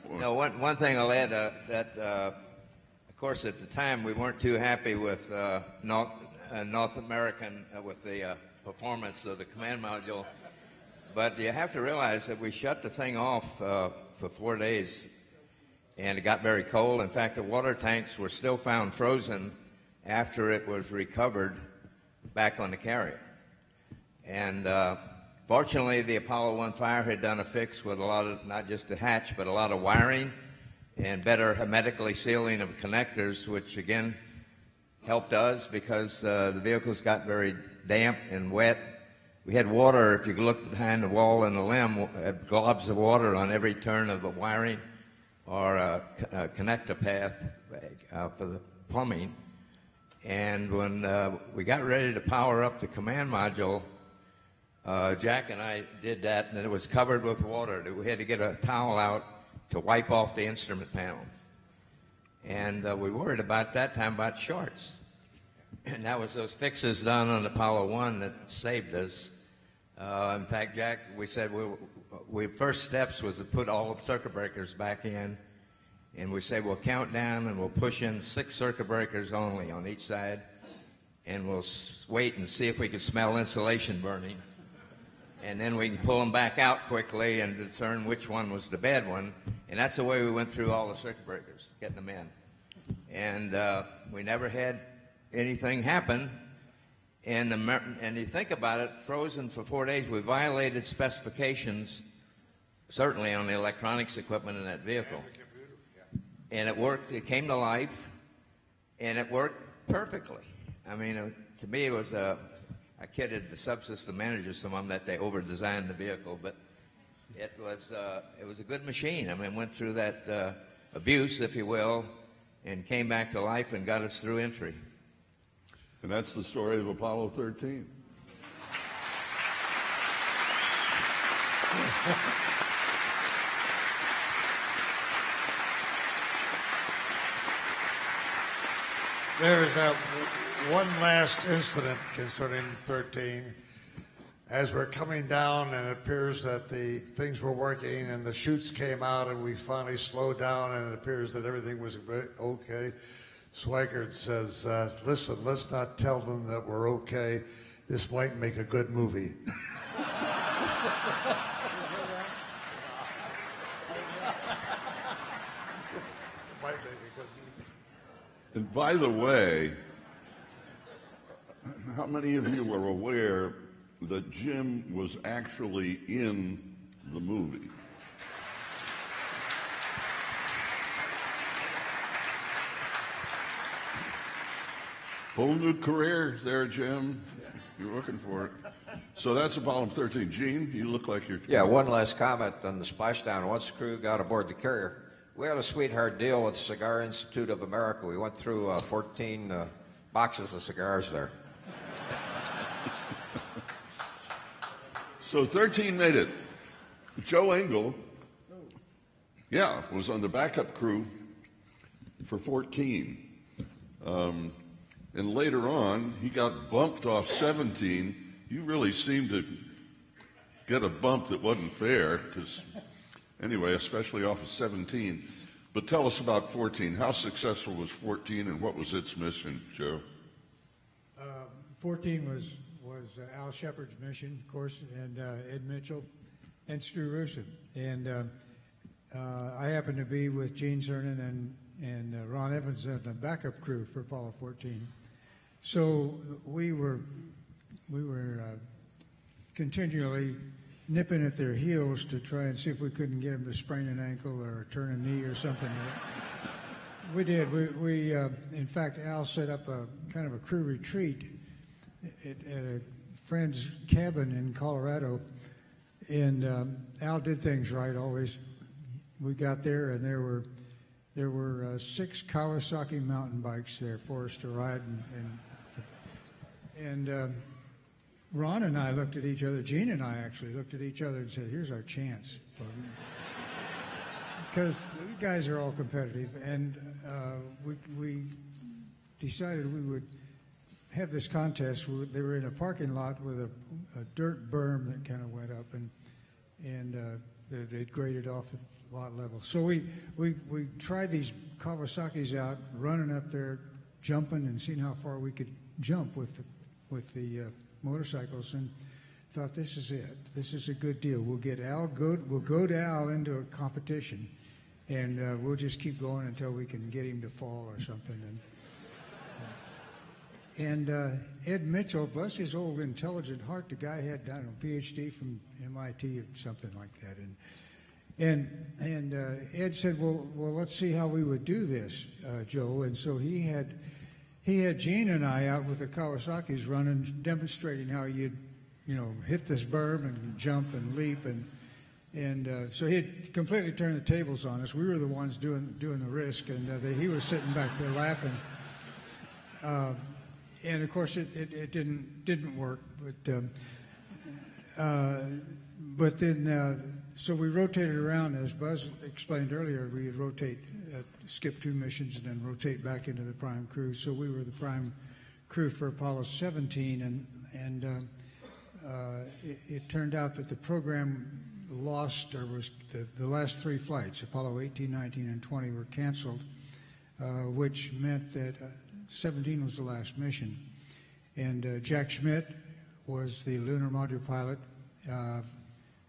No, one thing I'll add, that Of course, at the time, we weren't too happy with North American, with the performance of the command module. But you have to realize that we shut the thing off for 4 days, and it got very cold. In fact, the water tanks were still found frozen after it was recovered back on the carrier. And fortunately, the Apollo 1 fire had done a fix with a lot of, not just the hatch, but a lot of wiring and better hermetically sealing of connectors, which again helped us because the vehicles got very damp and wet. We had water, if you look behind the wall and the limb, globs of water on every turn of a wiring or a connector path for the plumbing. And when we got ready to power up the command module, Jack and I did that, and it was covered with water. We had to get a towel out to wipe off the instrument panel. And we worried about that time about shorts. And that was those fixes done on Apollo 1 that saved us. In fact, Jack, we said we first steps was to put all the circuit breakers back in. And we said we'll count down and we'll push in 6 circuit breakers only on each side. And we'll wait and see if we can smell insulation burning. And then we can pull them back out quickly and discern which one was the bad one. And that's the way we went through all the circuit breakers, getting them in. And we never had anything happen. And you think about it, frozen for 4 days, we violated specifications, certainly on the electronics equipment in that vehicle. And it worked, it came to life, and it worked perfectly. I mean, to me, it was I kidded the subsystem managers, some of them, that they over-designed the vehicle, but it was a good machine. I mean, went through that abuse, if you will, and came back to life and got us through entry. And that's the story of Apollo 13. There is one last incident concerning 13. As we're coming down and it appears that the things were working and the chutes came out and we finally slowed down and it appears that everything was okay, Swigert says, listen, let's not tell them that we're okay. This might make a good movie. And by the way, how many of you are aware that Jim was actually in the movie? Whole new career there, Jim. You're looking for it. So that's Apollo 13. Gene, you look like you're... Yeah, one last comment on the splashdown. Once the crew got aboard the carrier, we had a sweetheart deal with Cigar Institute of America. We went through 14 boxes of cigars there. So 13 made it. Joe Engle, was on the backup crew for 14. And later on, he got bumped off 17. You really seemed to get a bump that wasn't fair, because anyway, especially off of 17. But tell us about 14. How successful was 14, and what was its mission, Joe? 14 was Al Shepard's mission, of course, and Ed Mitchell and Stu Rusin. And I happened to be with Gene Cernan and Ron Evans on the backup crew for Apollo 14. So we were continually nipping at their heels to try and see if we couldn't get them to sprain an ankle or turn a knee or something. We did. We in fact, Al set up a kind of a crew retreat at a friend's cabin in Colorado, and Al did things right always. We got there, and there were 6 Kawasaki mountain bikes there for us to ride, and Ron and I looked at each other. Gene and I actually looked at each other and said, "Here's our chance," because the guys are all competitive, and we decided we would have this contest. They were in a parking lot with a dirt berm that kind of went up, and It graded off the lot level. So we tried these Kawasaki's out, running up there, jumping, and seeing how far we could jump with the motorcycles, and thought, this is it. This is a good deal. We'll go to Al into a competition, and we'll just keep going until we can get him to fall or something. And Ed Mitchell, bless his old intelligent heart, the guy had, I don't know, PhD from MIT or something like that. And Ed said, well, let's see how we would do this, Joe. And so he had Gene and I out with the Kawasaki's running, demonstrating how you'd, hit this berm and jump and leap. And so he had completely turned the tables on us. We were the ones doing the risk, and he was sitting back there laughing. And of course, it didn't work. But then, so we rotated around, as Buzz explained earlier. We would rotate, skip 2 missions, and then rotate back into the prime crew. So we were the prime crew for Apollo 17, and it turned out that the program lost, or was the last 3 flights, Apollo 18, 19, and 20, were canceled, which meant that 17 was the last mission. And Jack Schmitt was the lunar module pilot,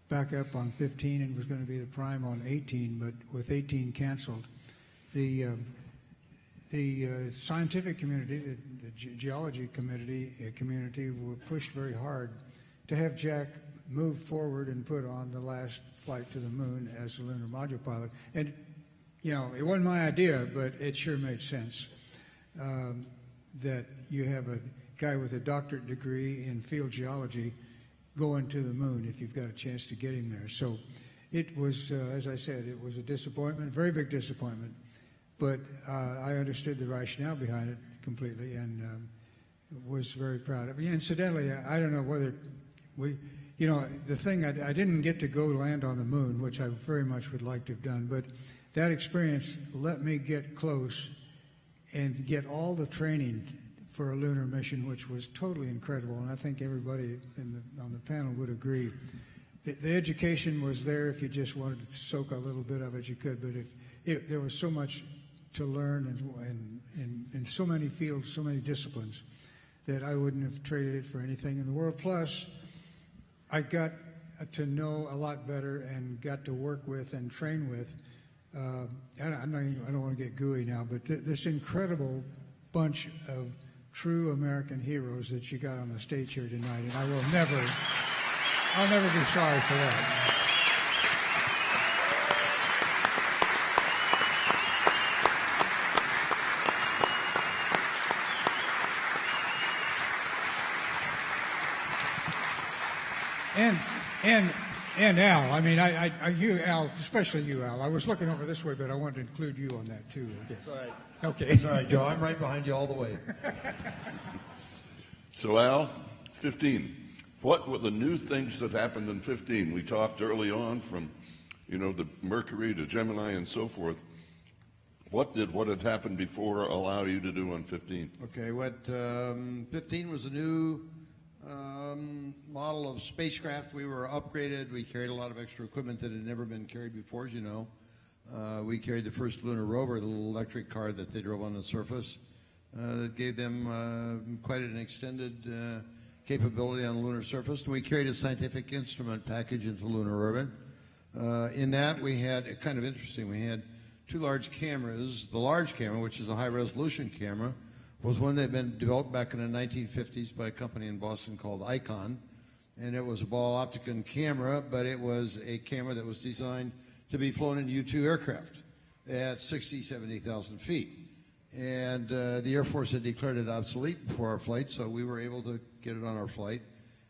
back up on 15, and was going to be the prime on 18, but with 18 canceled, the scientific community, the geology community were pushed very hard to have Jack move forward and put on the last flight to the moon as the lunar module pilot. And, it wasn't my idea, but it sure made sense. That you have a guy with a doctorate degree in field geology going to the moon if you've got a chance to get him there. So it was, as I said, it was a disappointment, very big disappointment. But I understood the rationale behind it completely, and was very proud of it. Incidentally, I don't know whether the thing, I didn't get to go land on the moon, which I very much would like to have done, but that experience let me get close and get all the training for a lunar mission, which was totally incredible. And I think everybody on the panel would agree. The education was there. If you just wanted to soak a little bit of it, you could. But there was so much to learn and in so many fields, so many disciplines, that I wouldn't have traded it for anything in the world. Plus, I got to know a lot better and got to work with and train with. I don't want to get gooey now, but this incredible bunch of true American heroes that you got on the stage here tonight, and I'll never be sorry for that. And Al, I mean, you, Al, especially you, Al. I was looking over this way, but I wanted to include you on that too. It's all right. Okay. It's all right, Joe. I'm right behind you all the way. So, Al, 15. What were the new things that happened in 15? We talked early on from, the Mercury to Gemini and so forth. What had happened before allow you to do on 15? Okay, 15 was a new model of spacecraft. We were upgraded. We carried a lot of extra equipment that had never been carried before, as you know. We carried the first lunar rover, the little electric car that they drove on the surface. That gave them quite an extended capability on the lunar surface. And we carried a scientific instrument package into lunar orbit. In that, we had, kind of interesting, we had 2 large cameras. The large camera, which is a high-resolution camera, was one that had been developed back in the 1950s by a company in Boston called Icon. And it was a ball-opticon camera, but it was a camera that was designed to be flown in U-2 aircraft at 60, 70,000 feet. And the Air Force had declared it obsolete before our flight, so we were able to get it on our flight.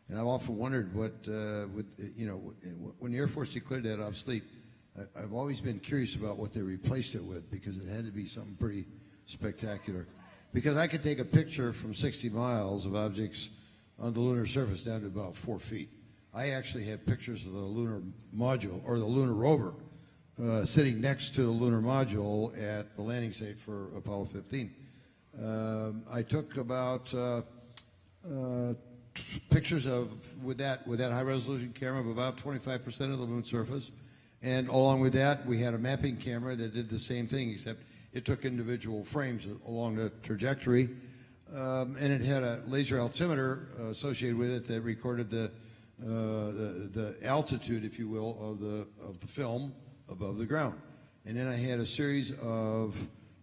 And I've often wondered when the Air Force declared that obsolete, I've always been curious about what they replaced it with, because it had to be something pretty spectacular. Because I could take a picture from 60 miles of objects on the lunar surface down to about 4 feet. I actually have pictures of the lunar module, or the lunar rover, sitting next to the lunar module at the landing site for Apollo 15. I took about pictures with that high-resolution camera of about 25% of the moon surface, And along with that, we had a mapping camera that did the same thing, except it took individual frames along the trajectory. And it had a laser altimeter associated with it that recorded the altitude, if you will, of the film above the ground. And then I had a series of,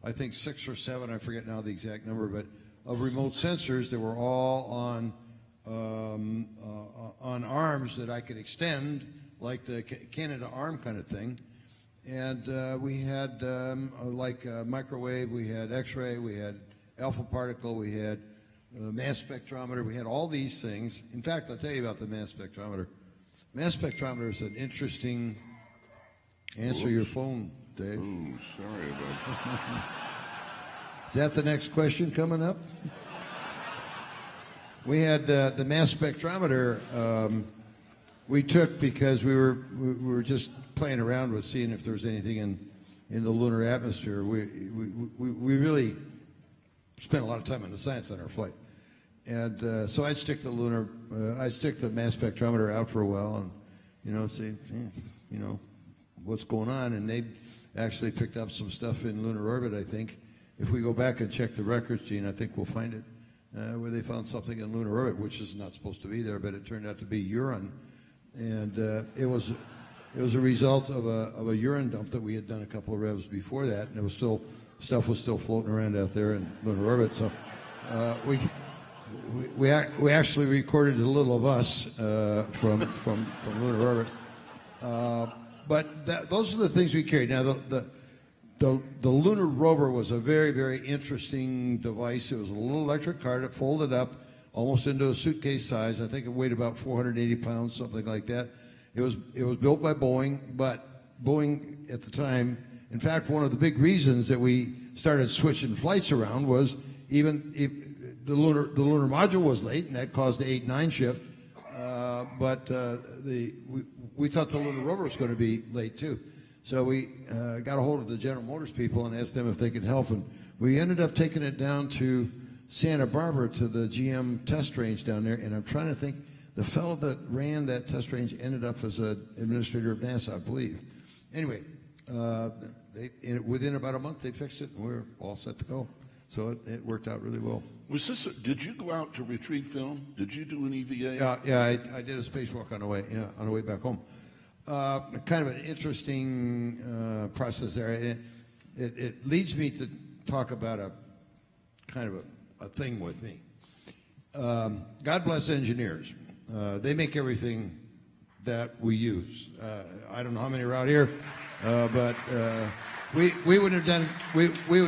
I think 6 or 7, I forget now the exact number, but of remote sensors that were all on arms that I could extend, like the Canada arm kind of thing. And we had microwave, we had X-ray, we had alpha particle, we had mass spectrometer, we had all these things. In fact, I'll tell you about the mass spectrometer. Mass spectrometer is an interesting... Answer your phone, Dave. Oh, sorry about that. Is that the next question coming up? We had the mass spectrometer we took because we were just playing around with seeing if there was anything in the lunar atmosphere. We really spent a lot of time on the science on our flight, and so I'd stick the mass spectrometer out for a while, and say, what's going on, and they actually picked up some stuff in lunar orbit, I think. If we go back and check the records, Gene, I think we'll find it, where they found something in lunar orbit, which is not supposed to be there, but it turned out to be urine. And it was a result of a urine dump that we had done a couple of revs before that, and stuff was still floating around out there in lunar orbit. So we actually recorded a little of us from lunar orbit. But those are the things we carried. Now, the lunar rover was a very, very interesting device. It was a little electric car that folded up almost into a suitcase size. I think it weighed about 480 pounds, something like that. It was built by Boeing, but Boeing at the time, in fact, one of the big reasons that we started switching flights around was even if the lunar module was late, and that caused the 8-9 shift. But we thought the lunar rover was going to be late too. So we got a hold of the General Motors people and asked them if they could help. And we ended up taking it down to Santa Barbara to the GM test range down there. And I'm trying to think, the fellow that ran that test range ended up as an administrator of NASA, I believe. Anyway, within about a month they fixed it, and we were all set to go. So it worked out really well. Did you go out to retrieve film? Did you do an EVA? Yeah, I did a spacewalk on the way back home. Kind of an interesting process there. It leads me to talk about a kind of a thing with me. God bless engineers. They make everything that we use. I don't know how many are out here, but we would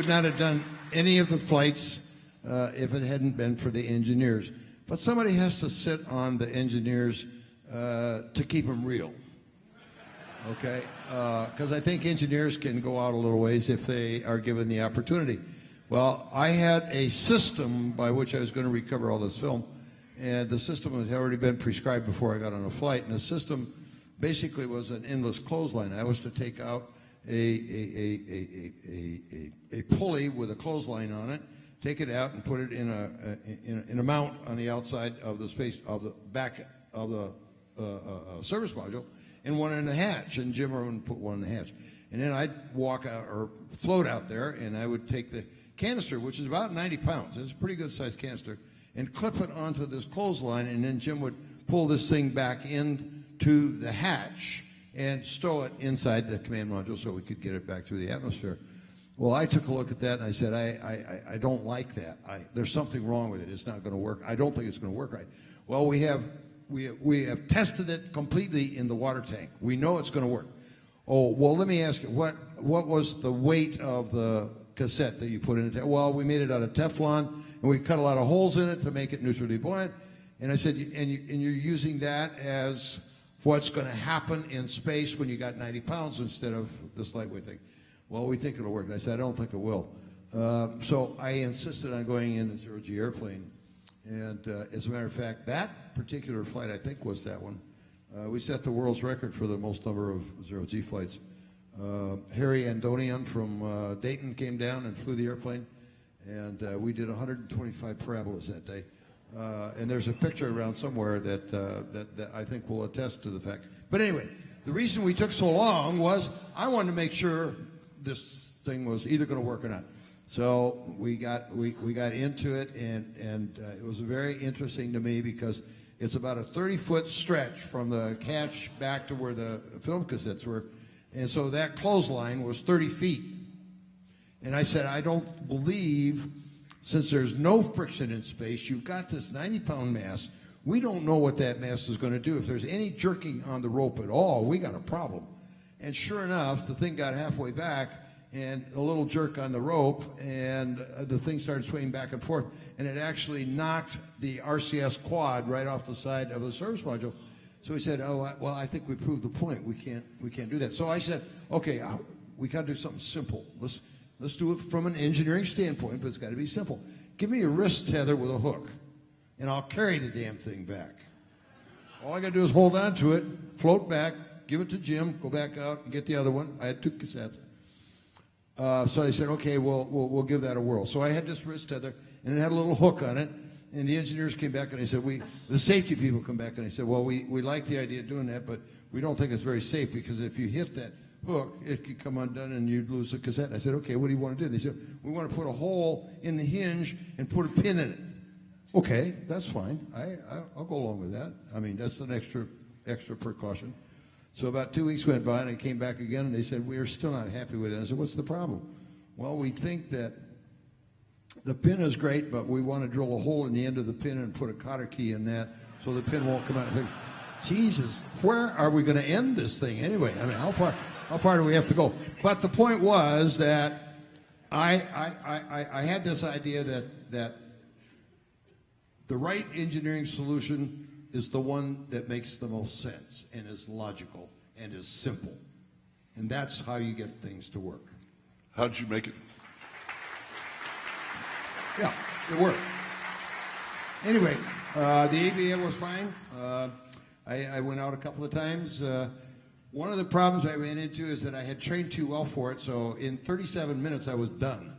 not have done any of the flights if it hadn't been for the engineers. But somebody has to sit on the engineers to keep them real. Okay? Because I think engineers can go out a little ways if they are given the opportunity. Well, I had a system by which I was going to recover all this film, and the system had already been prescribed before I got on a flight, and the system basically was an endless clothesline. I was to take out a pulley with a clothesline on it, take it out and put it in a mount on the outside of the space of the back of the service module, and one in the hatch. And Jim would put one in the hatch, and then I'd walk out or float out there, and I would take the canister, which is about 90 pounds. It's a pretty good sized canister, and clip it onto this clothesline, and then Jim would pull this thing back into the hatch and stow it inside the command module so we could get it back through the atmosphere. Well, I took a look at that and I said, I don't like that. There's something wrong with it. It's not going to work. I don't think it's going to work right. Well, we have tested it completely in the water tank. We know it's going to work. Oh, well, let me ask you, what was the weight of the cassette that you put in it? Well, we made it out of Teflon, and we cut a lot of holes in it to make it neutrally buoyant. And I said, and you're using that as what's going to happen in space when you got 90 pounds instead of this lightweight thing. Well, we think it'll work. And I said, I don't think it will. So I insisted on going in a zero-G airplane. And as a matter of fact, that particular flight, I think, was that one. We set the world's record for the most number of zero-G flights. Harry Andonian from Dayton came down and flew the airplane, and we did 125 parabolas that day. And there's a picture around somewhere that I think will attest to the fact. But anyway, the reason we took so long was I wanted to make sure this thing was either going to work or not. So we got into it, and it was very interesting to me because it's about a 30-foot stretch from the catch back to where the film cassettes were, and so that clothesline was 30 feet. And I said, I don't believe, since there's no friction in space, you've got this 90-pound mass. We don't know what that mass is going to do. If there's any jerking on the rope at all, we got a problem. And sure enough, the thing got halfway back, and a little jerk on the rope, and the thing started swinging back and forth, and it actually knocked the RCS quad right off the side of the service module. So he said, "Oh, well, I think we proved the point. We can't do that." So I said, "Okay, we got to do something simple. Let's do it from an engineering standpoint, but it's got to be simple. Give me a wrist tether with a hook, and I'll carry the damn thing back. All I got to do is hold on to it, float back, give it to Jim, go back out and get the other one." I had 2 cassettes. So I said, "Okay, we'll give that a whirl." So I had this wrist tether, and it had a little hook on it. And the engineers came back and they said, the safety people come back and they said, "Well, we like the idea of doing that, but we don't think it's very safe because if you hit that hook, it could come undone and you'd lose the cassette." And I said, "Okay, what do you want to do?" They said, "We want to put a hole in the hinge and put a pin in it." Okay, that's fine. I'll go along with that. I mean, that's an extra precaution. So about 2 weeks went by, and I came back again, and they said, "We are still not happy with it." I said, "What's the problem?" "Well, we think that the pin is great, but we want to drill a hole in the end of the pin and put a cotter key in that so the pin won't come out." I think, Jesus, where are we going to end this thing anyway? I mean, how far do we have to go? But the point was that I had this idea that the right engineering solution is the one that makes the most sense and is logical and is simple. And that's how you get things to work. How'd you make it? Yeah, it worked. Anyway, the AVA was fine. I went out a couple of times. One of the problems I ran into is that I had trained too well for it, so in 37 minutes I was done.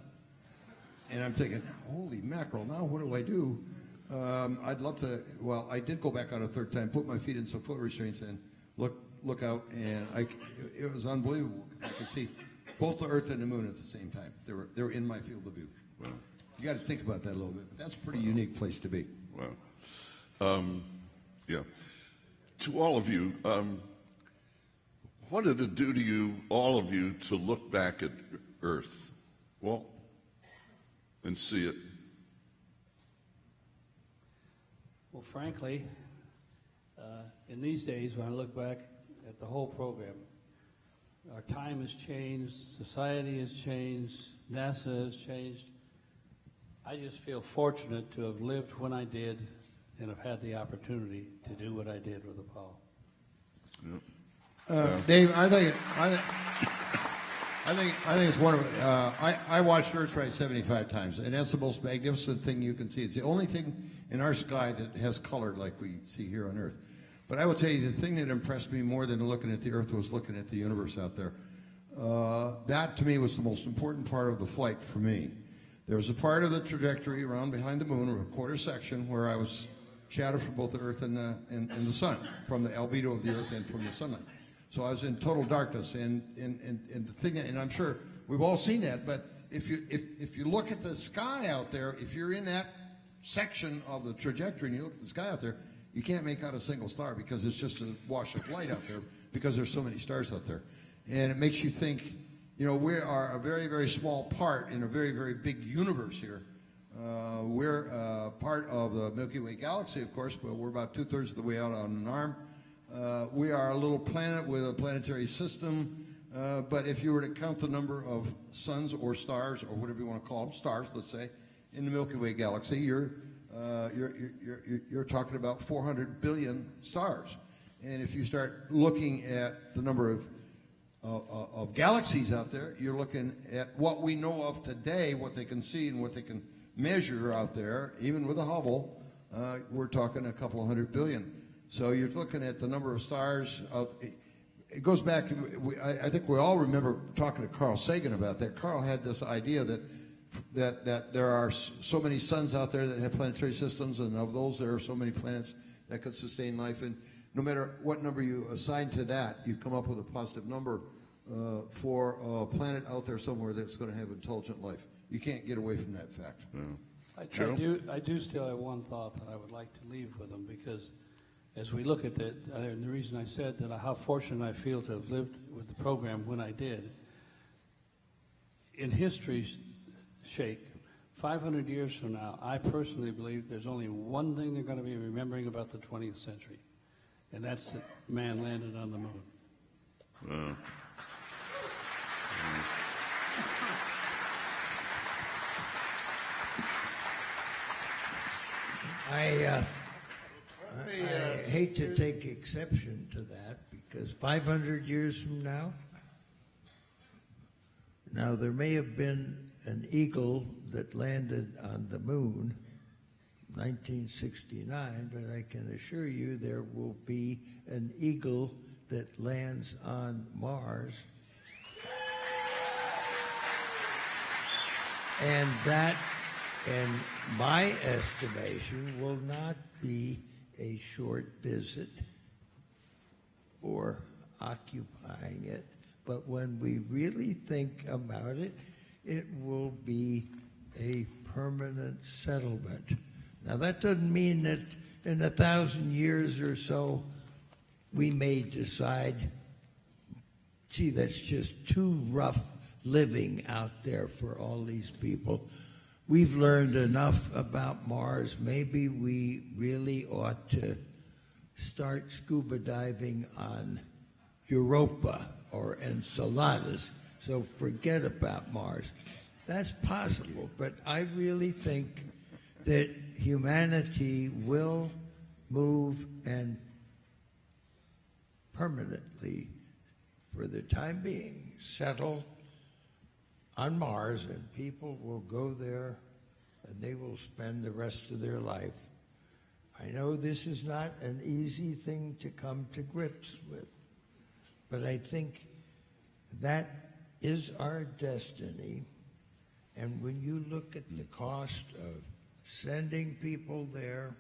And I'm thinking, holy mackerel, now what do I do? I'd love to, well, I did go back out a third time, put my feet in some foot restraints and look out, and it was unbelievable. I could see both the Earth and the Moon at the same time. They were in my field of view. Wow. You got to think about that a little bit, but that's a pretty unique place to be. Wow. Yeah. To all of you, what did it do to you, all of you, to look back at Earth, Walt, and see it? Well, frankly, in these days, when I look back at the whole program, our time has changed, society has changed, NASA has changed. I just feel fortunate to have lived when I did and have had the opportunity to do what I did with Apollo. Yep. Dave, I think it's one of I watched Earthrise 75 times, and that's the most magnificent thing you can see. It's the only thing in our sky that has color like we see here on Earth. But I will tell you, the thing that impressed me more than looking at the Earth was looking at the universe out there. That, to me, was the most important part of the flight for me. There was a part of the trajectory around behind the moon, or a quarter section, where I was shadowed from both the Earth and the sun, from the albedo of the Earth and from the sunlight. So I was in total darkness, and the thing, and I'm sure we've all seen that. But if you look at the sky out there, if you're in that section of the trajectory and you look at the sky out there, you can't make out a single star because it's just a wash of light out there because there's so many stars out there, and it makes you think. You know, we are a very, very small part in a very, very big universe here. We're part of the Milky Way galaxy, of course, but we're about 2/3 of the way out on an arm. We are a little planet with a planetary system, but if you were to count the number of suns or stars, or whatever you want to call them, stars, let's say, in the Milky Way galaxy, you're talking about 400 billion stars. And if you start looking at the number of galaxies out there, you're looking at what we know of today, what they can see and what they can measure out there, even with a Hubble, we're talking a couple of 100 billion. So you're looking at the number of stars. It goes back, I think we all remember talking to Carl Sagan about that. Carl had this idea that there are so many suns out there that have planetary systems, and of those there are so many planets that could sustain life. And no matter what number you assign to that, you come up with a positive number for a planet out there somewhere that's going to have intelligent life. You can't get away from that fact. I do still have one thought that I would like to leave with them, because as we look at that, and the reason I said that how fortunate I feel to have lived with the program when I did, in history's shake, 500 years from now, I personally believe there's only one thing they're going to be remembering about the 20th century, and that's that man landed on the moon. I hate to take exception to that, because 500 years from now, there may have been an eagle that landed on the moon, 1969, but I can assure you there will be an eagle that lands on Mars. And that, in my estimation, will not be a short visit or occupying it, but when we really think about it, it will be a permanent settlement. Now, that doesn't mean that in 1,000 years or so we may decide, gee, that's just too rough living out there for all these people. We've learned enough about Mars. Maybe we really ought to start scuba diving on Europa or Enceladus. So forget about Mars. That's possible, but I really think that humanity will move and permanently, for the time being, settle on Mars, and people will go there and they will spend the rest of their life. I know this is not an easy thing to come to grips with, but I think that is our destiny. And when you look at the cost of sending people there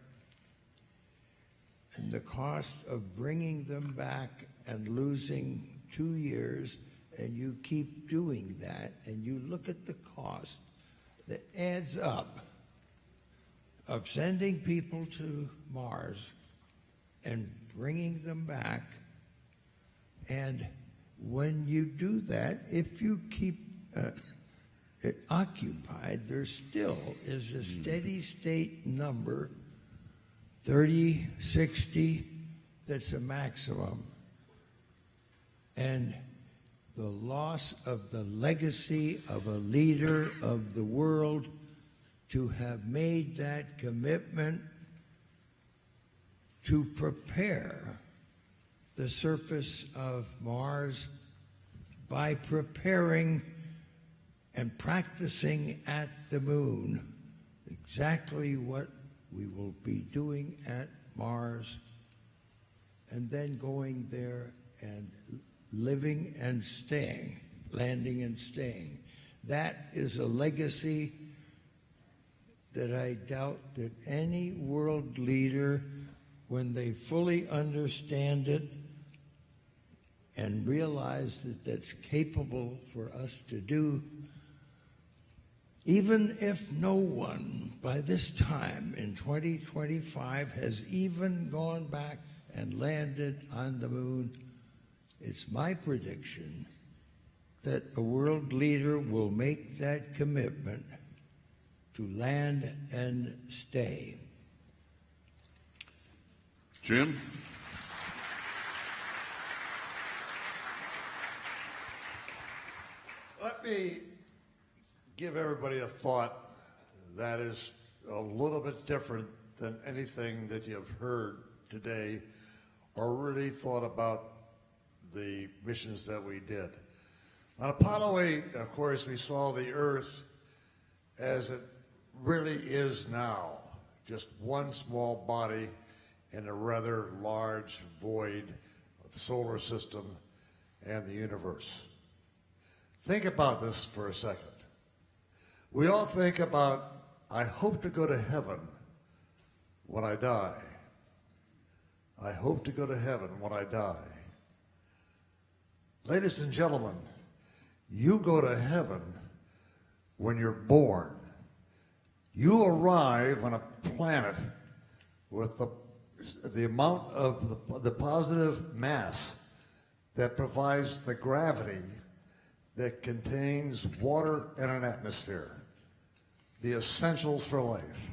and the cost of bringing them back and losing 2 years, and you keep doing that, and you look at the cost that adds up of sending people to Mars and bringing them back, and when you do that, if you keep it occupied, there still is a steady state number, 30, 60, that's a maximum. And the loss of the legacy of a leader of the world to have made that commitment to prepare the surface of Mars by preparing and practicing at the moon exactly what we will be doing at Mars, and then going there and living and staying, landing and staying. That is a legacy that I doubt that any world leader, when they fully understand it and realize that that's capable for us to do, even if no one by this time in 2025 has even gone back and landed on the moon, it's my prediction that a world leader will make that commitment to land and stay. Jim? Let me give everybody a thought that is a little bit different than anything that you've heard today or really thought about the missions that we did. On Apollo 8, of course, we saw the Earth as it really is now, just one small body in a rather large void of the solar system and the universe. Think about this for a second. We all think about, I hope to go to heaven when I die. I hope to go to heaven when I die. Ladies and gentlemen, you go to heaven when you're born. You arrive on a planet with the amount of the positive mass that provides the gravity that contains water and an atmosphere, the essentials for life.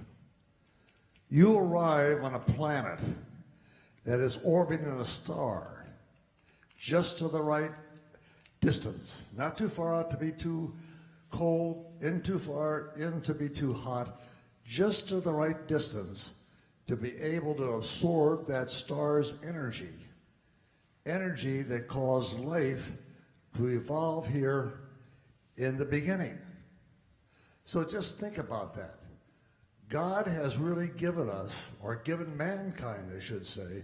You arrive on a planet that is orbiting a star just to the right distance, not too far out to be too cold, in too far in to be too hot, just to the right distance to be able to absorb that star's energy that caused life to evolve here in the beginning. So just think about that. God has really given us, or given mankind, I should say,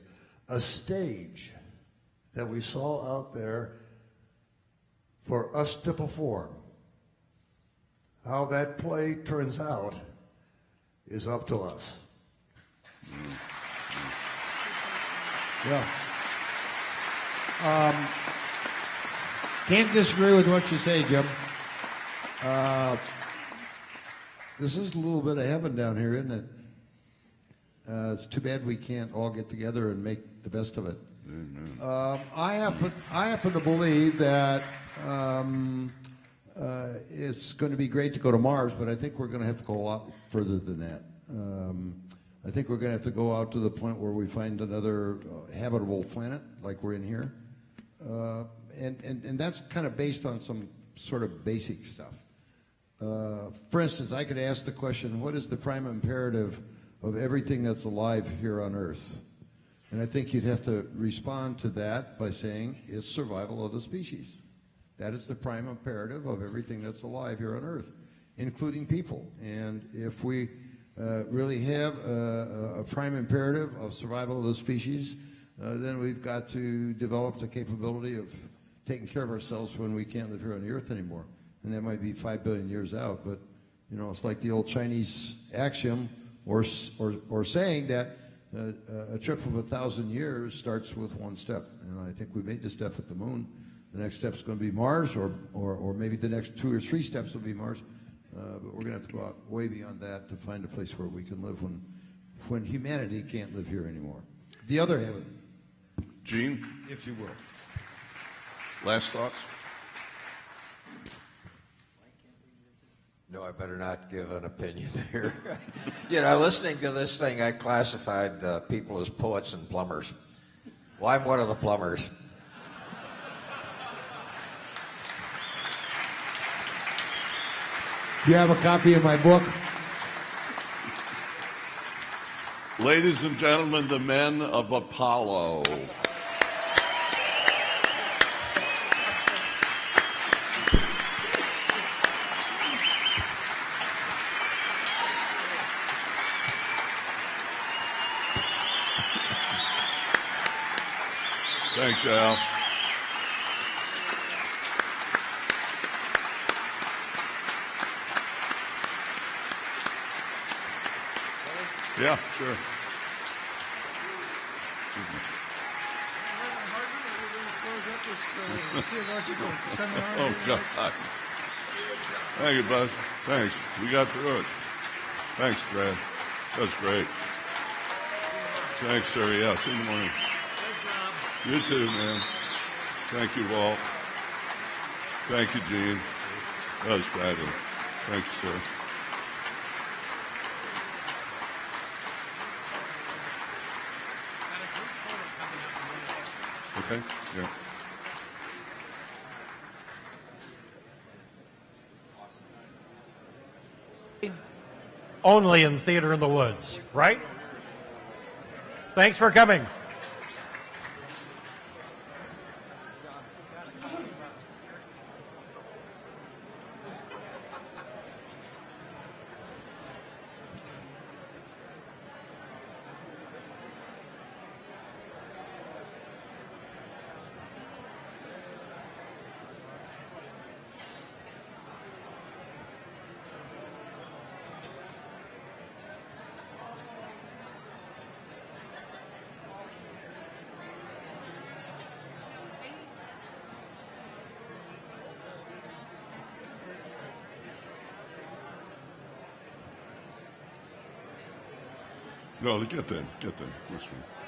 a stage that we saw out there for us to perform. How that play turns out is up to us. Yeah. Can't disagree with what you say, Jim. This is a little bit of heaven down here, isn't it? It's too bad we can't all get together and make the best of it. I happen to believe that it's going to be great to go to Mars, but I think we're going to have to go a lot further than that. I think we're going to have to go out to the point where we find another habitable planet, like we're in here. And that's kind of based on some sort of basic stuff. For instance, I could ask the question, what is the prime imperative of everything that's alive here on Earth? And I think you'd have to respond to that by saying it's survival of the species. That is the prime imperative of everything that's alive here on Earth, including people. And if we really have a prime imperative of survival of the species, then we've got to develop the capability of taking care of ourselves when we can't live here on the Earth anymore. And that might be 5 billion years out, but you know, it's like the old Chinese axiom or saying that a trip of 1,000 years starts with one step. And I think we made the step at the moon. The next step is going to be Mars, or maybe the next 2 or 3 steps will be Mars. But we're going to have to go out way beyond that to find a place where we can live when humanity can't live here anymore. The other heaven. Gene? If you will. Last thoughts? No, I better not give an opinion here. You know, listening to this thing, I classified people as poets and plumbers. Well, I'm one of the plumbers. Do you have a copy of my book? Ladies and gentlemen, the men of Apollo. Thanks, Al. Yeah, sure. Oh, God. Thank you, Buzz. Thanks. We got through it. Thanks, Fred. That's great. Thanks, sir. Yeah, see you in the morning. You too, man. Thank you, Walt. Thank you, Gene. That was fabulous. Thanks, sir. Okay? Yeah. Only in Theater in the Woods, right? Thanks for coming. No, get them. This one.